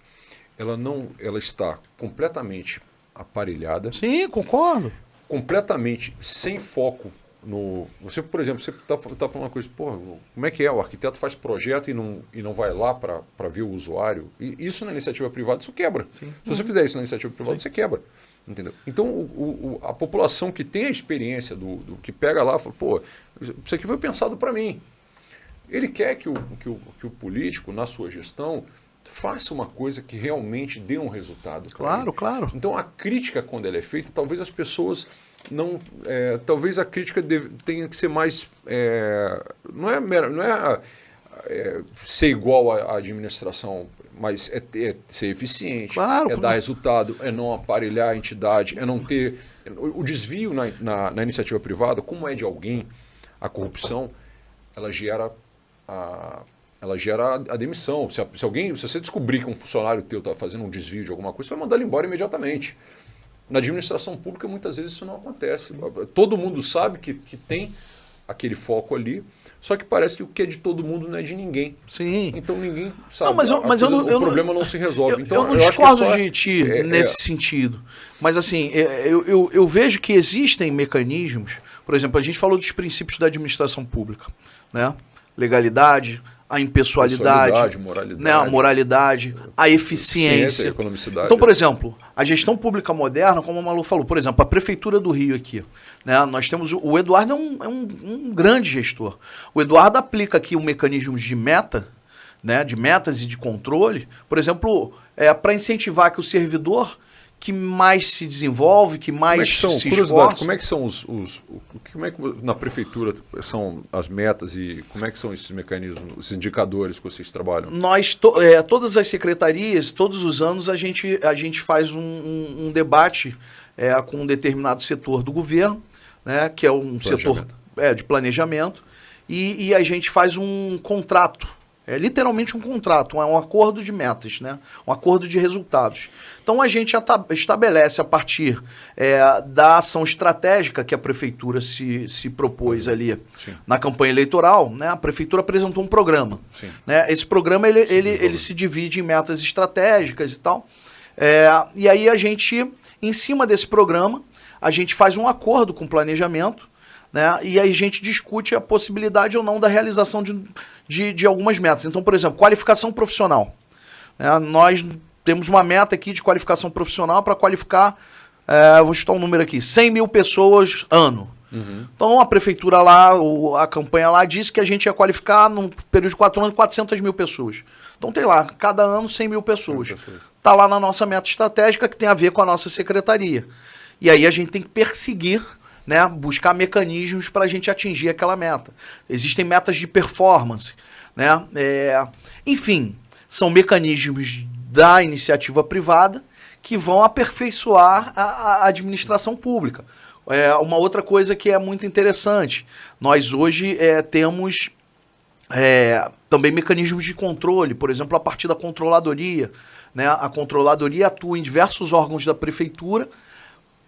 ela está completamente aparelhada. Sim, concordo. Completamente sem foco no... Você, por exemplo, você está falando uma coisa, porra, como é que é? O arquiteto faz projeto e não vai lá para ver o usuário. E isso na iniciativa privada, isso quebra. Sim. Se você fizer isso na iniciativa privada, você quebra. Entendeu? Então, a população que tem a experiência do que pega lá, fala, pô, isso aqui foi pensado para mim. Ele quer que o político, na sua gestão, faça uma coisa que realmente dê um resultado. Claro, claro. Então a crítica, quando ela é feita, talvez as pessoas não... talvez a crítica tenha que ser mais... não é ser igual à administração, mas é ser eficiente, claro, dar resultado, é não aparelhar a entidade, é não ter... O desvio na iniciativa privada, como é de alguém, a corrupção, ela gera a demissão. Se você descobrir que um funcionário teu está fazendo um desvio de alguma coisa, você vai mandar ele embora imediatamente. Na administração pública, muitas vezes isso não acontece. Todo mundo sabe que tem aquele foco ali, só que parece que o que é de todo mundo não é de ninguém. Sim. Então ninguém sabe. Não, o problema não se resolve. Então, eu não discordo de ti nesse sentido. Mas assim, eu vejo que existem mecanismos, por exemplo, a gente falou dos princípios da administração pública, né? Legalidade, a impessoalidade, moralidade, né? A moralidade, a eficiência, a economicidade. Então, por exemplo, a gestão pública moderna, como o Malu falou, por exemplo, a Prefeitura do Rio aqui, né? Nós temos o Eduardo é um grande gestor. O Eduardo aplica aqui um mecanismo de meta, né? De metas e de controle, por exemplo, para incentivar que o servidor que mais se desenvolve, que mais se esforça. Como é que são como é que na prefeitura são as metas e como é que são esses mecanismos, esses indicadores que vocês trabalham? Todas as secretarias, todos os anos a gente faz um debate com um determinado setor do governo, né, que é um setor de planejamento, e a gente faz um contrato. É literalmente um contrato, um acordo de metas, né? Um acordo de resultados. Então a gente estabelece a partir da ação estratégica que a prefeitura se propôs ali. Sim. Na campanha eleitoral, né? A prefeitura apresentou um programa. Sim. Né? Esse programa ele se divide em metas estratégicas e tal. E aí a gente Em cima desse programa, a gente faz um acordo com o planejamento, né? E aí a gente discute a possibilidade ou não da realização de algumas metas. Então, por exemplo, qualificação profissional. Né? Nós temos uma meta aqui de qualificação profissional para qualificar, vou chutar um número aqui, 100 mil pessoas ano. Então a prefeitura lá, a campanha lá disse que a gente ia qualificar num período de 4 anos 400 mil pessoas. Então tem lá, cada ano 100 mil pessoas. Está lá na nossa meta estratégica que tem a ver com a nossa secretaria. E aí a gente tem que perseguir, né, buscar mecanismos para a gente atingir aquela meta. Existem metas de performance, né? Enfim, são mecanismos da iniciativa privada que vão aperfeiçoar a administração pública. Uma outra coisa que é muito interessante, nós hoje temos também mecanismos de controle, por exemplo, a partir da controladoria. Né? A controladoria atua em diversos órgãos da prefeitura,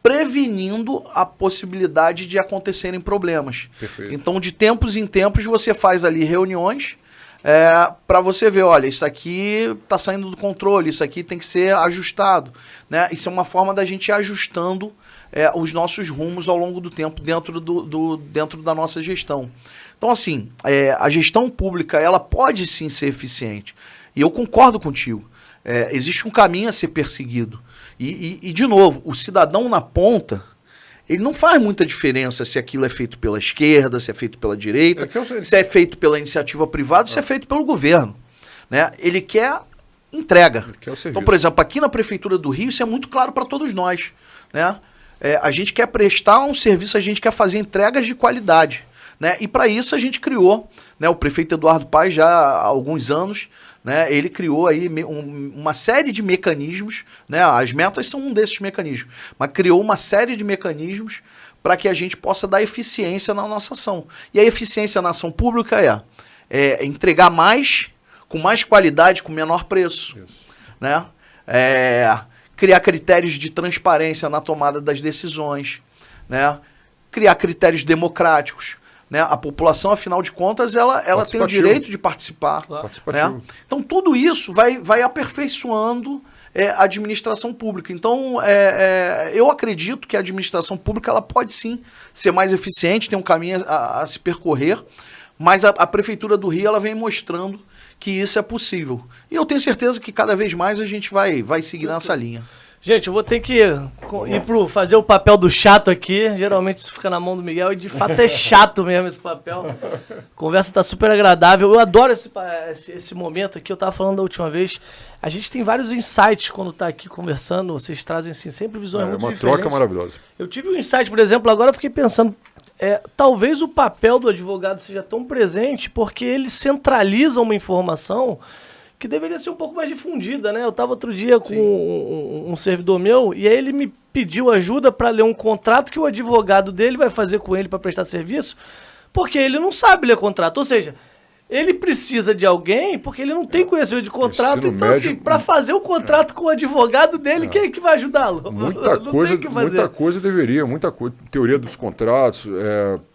prevenindo a possibilidade de acontecerem problemas. Perfeito. Então, de tempos em tempos, você faz ali reuniões para você ver, olha, isso aqui está saindo do controle, isso aqui tem que ser ajustado. Né? Isso é uma forma da gente ir ajustando os nossos rumos ao longo do tempo dentro da nossa gestão. Então, assim, a gestão pública ela pode sim ser eficiente. E eu concordo contigo. Existe um caminho a ser perseguido. E, de novo, o cidadão na ponta, ele não faz muita diferença se aquilo é feito pela esquerda, se é feito pela direita, se é feito pela iniciativa privada, se é feito pelo governo. Né? Ele quer entrega. Então, por exemplo, aqui na Prefeitura do Rio, isso é muito claro para todos nós. Né? A gente quer prestar um serviço, a gente quer fazer entregas de qualidade. Né? E para isso a gente criou, né, o prefeito Eduardo Paes já há alguns anos, né, ele criou aí uma série de mecanismos, né, as metas são um desses mecanismos, mas criou uma série de mecanismos para que a gente possa dar eficiência na nossa ação. E a eficiência na ação pública é entregar mais, com mais qualidade, com menor preço. Isso. Né? Criar critérios de transparência na tomada das decisões, né? Criar critérios democráticos. Né? A população, afinal de contas, ela tem o direito de participar. Né? Então, tudo isso vai aperfeiçoando a administração pública. Então, eu acredito que a administração pública ela pode sim ser mais eficiente, tem um caminho a se percorrer, mas a Prefeitura do Rio ela vem mostrando que isso é possível. E eu tenho certeza que cada vez mais a gente vai seguir nessa linha. Gente, eu vou ter que ir fazer o papel do chato aqui. Geralmente isso fica na mão do Miguel e de fato é chato mesmo esse papel. A conversa tá super agradável. Eu adoro esse momento aqui. Eu tava falando da última vez. A gente tem vários insights quando tá aqui conversando. Vocês trazem assim, sempre visões muito diferentes. É uma troca maravilhosa. Eu tive um insight, por exemplo, agora eu fiquei pensando. Talvez o papel do advogado seja tão presente porque ele centraliza uma informação que deveria ser um pouco mais difundida, né? Eu estava outro dia com um servidor meu e aí ele me pediu ajuda para ler um contrato que o advogado dele vai fazer com ele para prestar serviço, porque ele não sabe ler contrato. Ou seja, ele precisa de alguém porque ele não tem conhecimento de contrato. Então, assim, para fazer o contrato com o advogado dele, quem é que vai ajudá-lo? Muita coisa deveria, teoria dos contratos,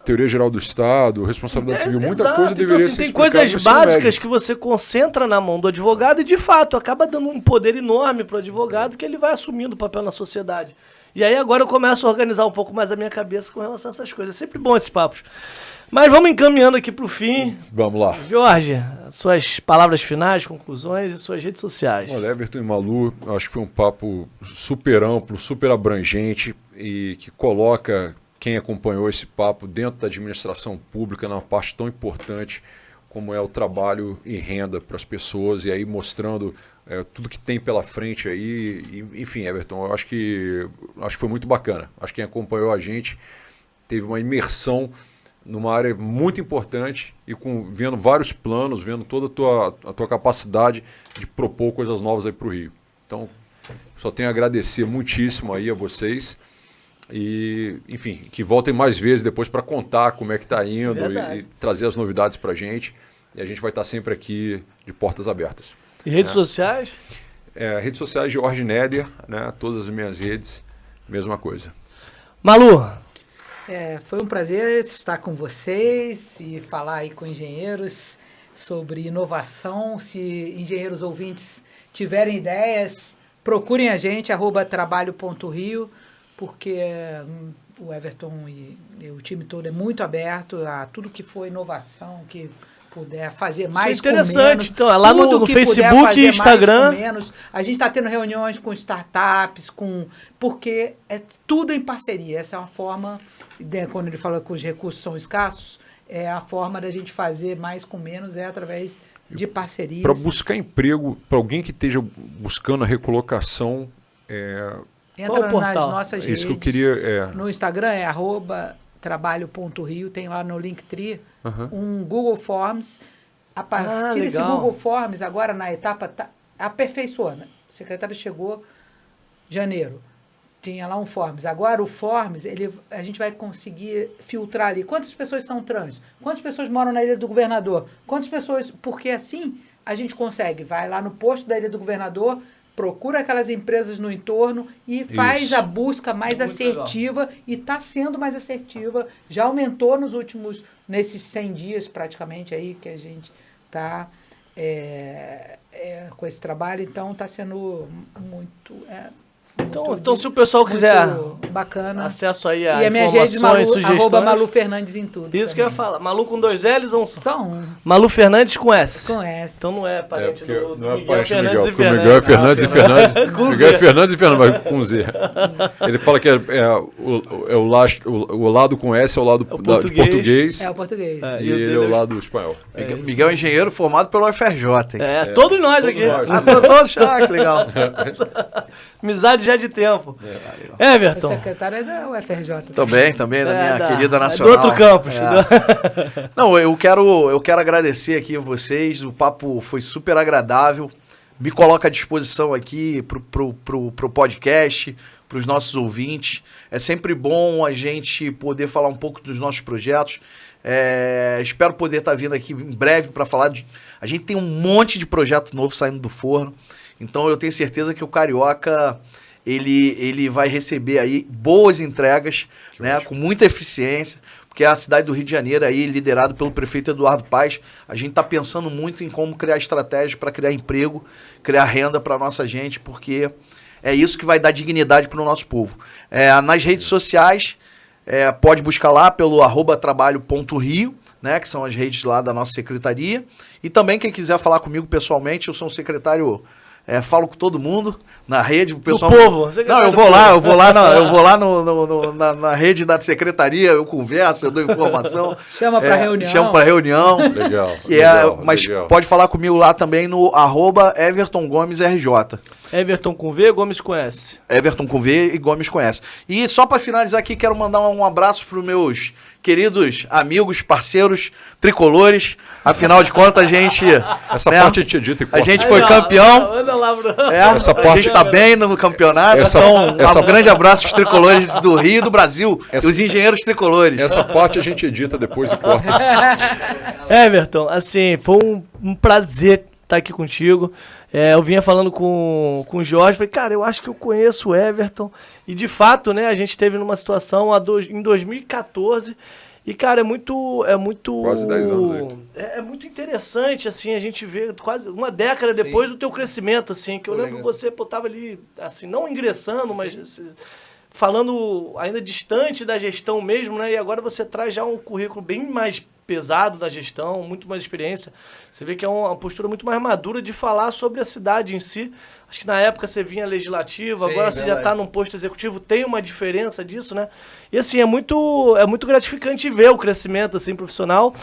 teoria geral do Estado, responsabilidade civil, muita coisa deveria então, assim, ser tem coisas básicas que você concentra na mão do advogado e, de fato, acaba dando um poder enorme para o advogado que ele vai assumindo o papel na sociedade. E aí agora eu começo a organizar um pouco mais a minha cabeça com relação a essas coisas. É sempre bom esses papos. Mas vamos encaminhando aqui para o fim. Vamos lá. Jorge, suas palavras finais, conclusões e suas redes sociais. Olha, Everton e Malu, acho que foi um papo super amplo, super abrangente e que coloca quem acompanhou esse papo dentro da administração pública numa parte tão importante como é o trabalho e renda para as pessoas e aí mostrando tudo que tem pela frente aí. E, enfim, Everton, eu acho que foi muito bacana. Acho que quem acompanhou a gente teve uma imersão numa área muito importante e vendo vários planos, vendo toda a tua capacidade de propor coisas novas aí para o Rio. Então, só tenho a agradecer muitíssimo aí a vocês e, enfim, que voltem mais vezes depois para contar como é que está indo e trazer as novidades para a gente. E a gente vai estar sempre aqui de portas abertas. E redes sociais? Redes sociais, Jorge Neder, né? Todas as minhas redes, mesma coisa. Malu? Foi um prazer estar com vocês e falar aí com engenheiros sobre inovação. Se engenheiros ouvintes tiverem ideias procurem a gente, @trabalho.rio, porque o Everton e o time todo é muito aberto a tudo que for inovação, que puder fazer mais Isso é interessante, com menos. então, é lá no que Facebook puder fazer e Instagram. mais com menos. A gente está tendo reuniões com startups, porque é tudo em parceria. Essa é uma forma, quando ele fala que os recursos são escassos, é a forma da gente fazer mais com menos, é através de parcerias. Para buscar emprego, para alguém que esteja buscando a recolocação, Entra nas portal? nossas redes. isso que eu queria... No Instagram é @trabalho.rio, tem lá no Linktree Aham. um Google Forms. A partir desse legal. Google Forms, agora na etapa, tá aperfeiçoando. O secretário chegou em janeiro, tinha lá um Forms. Agora o Forms, a gente vai conseguir filtrar ali quantas pessoas são trans, quantas pessoas moram na Ilha do Governador, quantas pessoas... Porque assim a gente consegue, vai lá no posto da Ilha do Governador, procura aquelas empresas no entorno e faz Isso. a busca mais Muito assertiva e está sendo mais assertiva. Já aumentou nesses 100 dias praticamente aí que a gente está com esse trabalho, então está sendo muito... Então, se o pessoal quiser bacana. acesso aí E a a minha rede informações, sugestões... Malu Fernandes em tudo. Isso que eu ia falar. Malu com 2 L's ou um só? Só um. Malu Fernandes com S. Com S. Então não é parente porque do não é Miguel parente do Fernandes Miguel, e porque o Fernandes. Miguel é Fernandes e Fernandes. Com Miguel Z. é Fernandes e Fernandes, mas com Z. Ele fala que o lado com S é o lado de português É o português. É. e E o ele dele é o é- lado espanhol. Miguel é engenheiro formado pelo UFRJ, hein? Todos nós aqui. nós. Todos, que legal. Amizade já de tempo. O Everton. secretário é da UFRJ. Também, da minha querida do nacional. outro campus. É. Não, eu quero agradecer aqui a vocês, o papo foi super agradável, me coloca à disposição aqui pro podcast, pros nossos ouvintes. É sempre bom a gente poder falar um pouco dos nossos projetos. Espero poder estar vindo aqui em breve para falar de... A gente tem um monte de projeto novo saindo do forno, então eu tenho certeza que o Carioca... Ele vai receber aí boas entregas, né, com muita eficiência, porque a cidade do Rio de Janeiro, aí, liderado pelo prefeito Eduardo Paes, a gente está pensando muito em como criar estratégias para criar emprego, criar renda para a nossa gente, porque é isso que vai dar dignidade para o nosso povo. Nas redes sociais, pode buscar lá pelo @trabalho.rio, né, que são as redes lá da nossa secretaria, e também quem quiser falar comigo pessoalmente, eu sou um secretário... falo com todo mundo na rede, o pessoal... povo. Não, eu vou lá na rede da secretaria, eu converso, eu dou informação. Chama para reunião. Chamo para reunião. Legal. Mas legal. pode falar comigo lá também no @EvertonGomesRJ. Everton com V, Gomes com S. Everton com V e Gomes com S. E só para finalizar aqui, quero mandar um abraço para os meus queridos amigos, parceiros, tricolores. Afinal de contas, a gente... Essa né, parte a gente edita e a corta. gente foi campeão. Olha lá, Bruno. Essa A parte- gente está bem no campeonato. Essa- Então, essa- um grande abraço aos tricolores do Rio e do Brasil. Os engenheiros tricolores. Essa parte a gente edita depois e corta. Everton, assim, foi um prazer estar aqui contigo. Eu vinha falando com o Jorge, falei, cara, eu acho que eu conheço o Everton. E de fato, né, a gente esteve numa situação em 2014. E, cara, é muito... Quase 10 anos aí. É muito interessante, assim, a gente vê quase uma década depois do teu crescimento, assim, que eu lembro que você tava ali, assim, não ingressando, mas assim, falando ainda distante da gestão mesmo, né? E agora você traz já um currículo bem mais pesado da gestão, muito mais experiência. Você vê que é uma postura muito mais madura de falar sobre a cidade em si. Acho que na época você vinha legislativo, Sim, agora você já verdade. está num posto executivo, tem uma diferença disso, né? E assim, é muito gratificante ver o crescimento assim, profissional.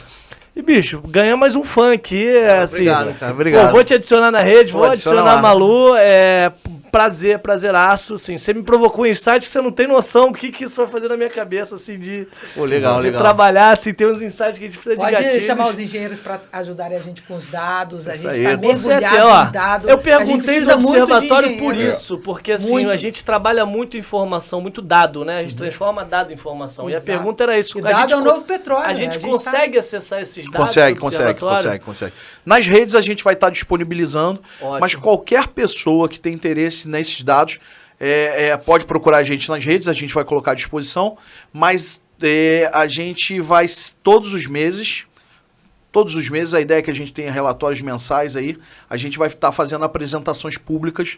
E, bicho, ganha mais um fã aqui. Assim, Obrigado, cara. Obrigado. Pô, vou te adicionar na rede, vou adicionar adicionar lá. a Malu. Prazeraço, assim. Você me provocou um insight que você não tem noção o que isso vai fazer na minha cabeça, assim, de Legal. trabalhar, assim, ter uns insights que a gente precisa de Pode gatilhos. chamar os engenheiros para ajudarem a gente com os dados. A Isso gente aí. está Com certeza, mergulhado ó, em dados. eu A gente perguntei no precisa muito de observatório por engenheiro. isso, porque assim, Muito. a gente trabalha muito informação, muito dado, né? A gente transforma dado em informação. E a Exato. pergunta era isso. E dado é o novo petróleo, A né? gente A gente consegue acessar esses dados Consegue. do observatório? Nas redes a gente vai estar disponibilizando, Ótimo. mas qualquer pessoa que tem interesse nesses dados pode procurar a gente nas redes, a gente vai colocar à disposição, mas a gente vai todos os meses, todos os meses. A ideia é que a gente tenha relatórios mensais aí. A gente vai estar fazendo apresentações públicas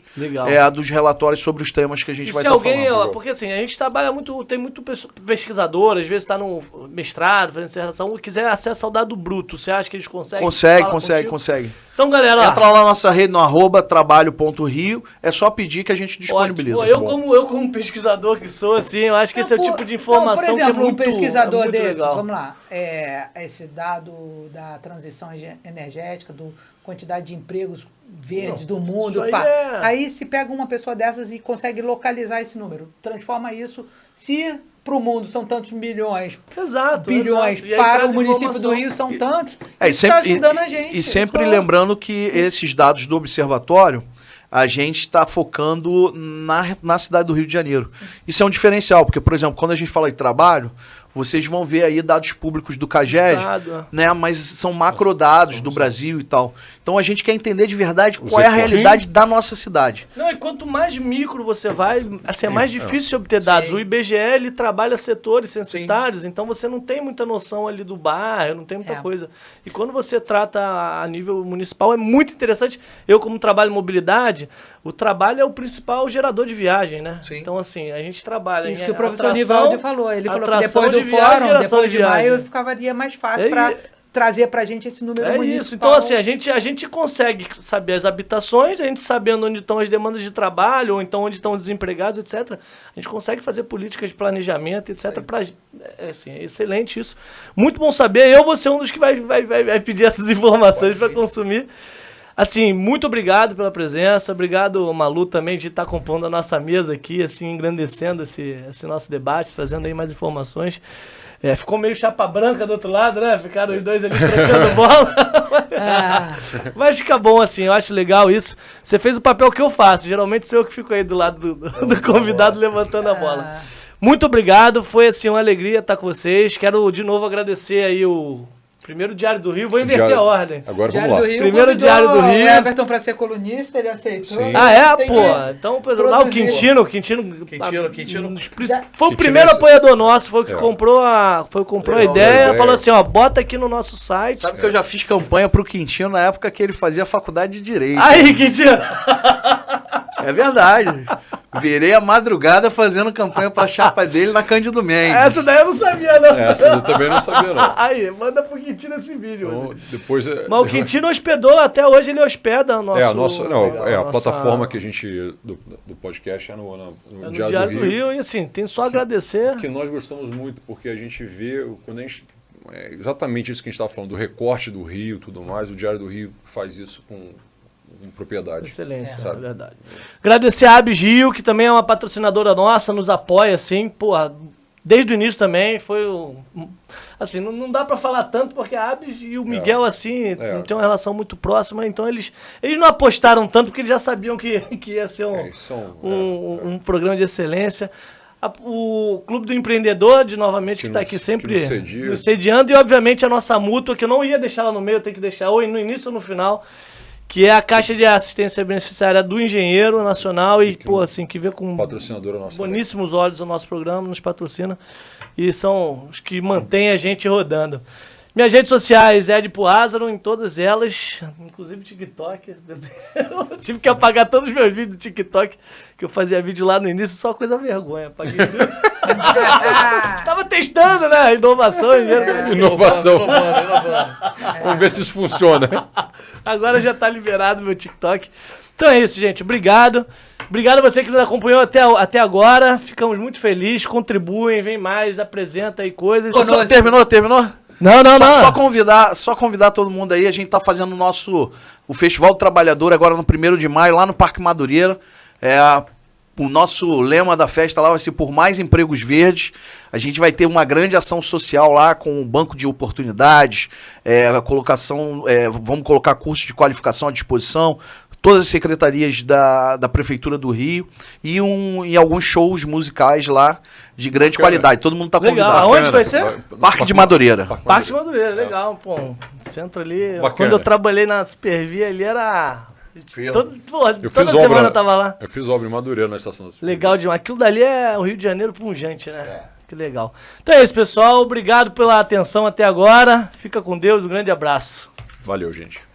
dos relatórios sobre os temas que a gente vai estar falando. Porque assim, a gente trabalha muito, tem muito pesquisador, às vezes está no mestrado, fazendo dissertação, e quiser acesso ao dado bruto. Você acha que eles conseguem? Consegue. Então, galera, entra lá na nossa rede no @trabalho.rio. É só pedir que a gente disponibiliza. Eu como pesquisador que sou, assim, eu acho que esse é o tipo de informação por exemplo, que é muito, um pesquisador muito desses, legal. vamos lá, esse dado da transição energética, do quantidade de empregos verdes do mundo, aí se pega uma pessoa dessas e consegue localizar esse número, transforma isso, se para o mundo são tantos milhões, bilhões, para o município do Rio são tantos, isso está ajudando a gente. E sempre lembrando que esses dados do observatório, a gente está focando na cidade do Rio de Janeiro. Isso é um diferencial, porque, por exemplo, quando a gente fala de trabalho, vocês vão ver aí dados públicos do CAGED, né? Mas são macrodados do Brasil e tal. Então a gente quer entender de verdade qual é a realidade da nossa cidade. Não, e quanto mais micro você vai, assim, é mais difícil obter dados. O IBGE, ele trabalha setores censitários, então você não tem muita noção ali do bairro, não tem muita coisa. E quando você trata a nível municipal, é muito interessante. Eu, como trabalho em mobilidade, o trabalho é o principal gerador de viagem, né? Sim. Então, assim, a gente trabalha isso que o professor Nivaldo falou. Ele falou que depois do fórum, depois de maio, ficaria mais fácil para trazer pra gente esse número municipal. Isso. Então, assim, a gente consegue saber as habitações, a gente sabendo onde estão as demandas de trabalho, ou então onde estão os desempregados, etc. A gente consegue fazer políticas de planejamento, etc. Assim, é excelente isso. Muito bom saber. Eu vou ser um dos que vai pedir essas informações para consumir. Assim, muito obrigado pela presença, obrigado, Malu, também de estar compondo a nossa mesa aqui, assim, engrandecendo esse nosso debate, trazendo aí mais informações. Ficou meio chapa branca do outro lado, né? Ficaram os dois ali trocando bola. Mas fica bom, assim, eu acho legal isso. Você fez o papel que eu faço, geralmente sou eu que fico aí do lado do convidado levantando a bola. Muito obrigado, foi, assim, uma alegria estar com vocês. Quero, de novo, agradecer aí o primeiro Diário do Rio, vou inverter a ordem. Agora vamos lá. Primeiro Diário do Rio. O Everton para ser colunista, ele aceitou. Sim. Então, Pedro, lá o Quintino foi o primeiro Quintino apoiador nosso, foi o que comprou a ideia, falou assim, ó, bota aqui no nosso site. Sabe que eu já fiz campanha pro Quintino na época que ele fazia faculdade de Direito. Aí, Quintino! É verdade. Virei a madrugada fazendo campanha pra chapa dele na Cândido Mendes. Essa daí eu não sabia, não. Essa eu também não sabia, não. Aí, manda pro Quintino esse vídeo. Então, depois, mas o Quintino hospedou, até hoje ele hospeda o nosso... a plataforma que a gente, do podcast é no Diário do Rio. E assim, tem só a agradecer. Que nós gostamos muito, porque a gente vê, quando a gente... exatamente isso que a gente estava falando, do recorte do Rio e tudo mais, o Diário do Rio faz isso com propriedade. Excelência, é verdade. Agradecer a Abis Rio, que também é uma patrocinadora nossa, nos apoia, assim, desde o início também, foi assim, não dá pra falar tanto, porque a Abis e o Miguel, assim, tem uma relação muito próxima, então eles não apostaram tanto, porque eles já sabiam que ia ser um programa de excelência. O Clube do Empreendedor, novamente, que está aqui sempre nos sediando, e obviamente a nossa mútua, que eu não ia deixar lá no meio, eu tenho que deixar ou no início ou no final, que é a Caixa de Assistência Beneficiária do Engenheiro Nacional e que vê com boníssimos olhos o nosso programa, nos patrocina e são os que mantêm a gente rodando. Minhas redes sociais, Edipo Lázaro, em todas elas, inclusive TikTok. Eu tive que apagar todos os meus vídeos do TikTok, que eu fazia vídeo lá no início, só coisa vergonha. Apaguei tudo. Tava testando, né? Inovação. Vamos ver se isso funciona. Agora já tá liberado meu TikTok. Então é isso, gente. Obrigado. Obrigado a você que nos acompanhou até agora. Ficamos muito felizes. Contribuem, vem mais, apresenta aí coisas. Terminou? Não. Só convidar todo mundo aí. A gente tá fazendo o Festival do Trabalhador agora no 1º de maio, lá no Parque Madureira. O nosso lema da festa lá vai ser por mais empregos verdes. A gente vai ter uma grande ação social lá com um banco de oportunidades, vamos colocar cursos de qualificação à disposição, todas as secretarias da Prefeitura do Rio e alguns shows musicais lá de grande qualidade. Todo mundo está convidado. Aonde vai ser? Parque de Madureira. Parque de Madureira, legal. Pô, centro ali. Bacana. Quando eu trabalhei na Supervia ali era... toda semana eu tava lá. Eu fiz obra em Madureira na estação da Supervia. Legal demais. Aquilo dali é o Rio de Janeiro punjante, né? Que legal. Então é isso, pessoal. Obrigado pela atenção até agora. Fica com Deus. Um grande abraço. Valeu, gente.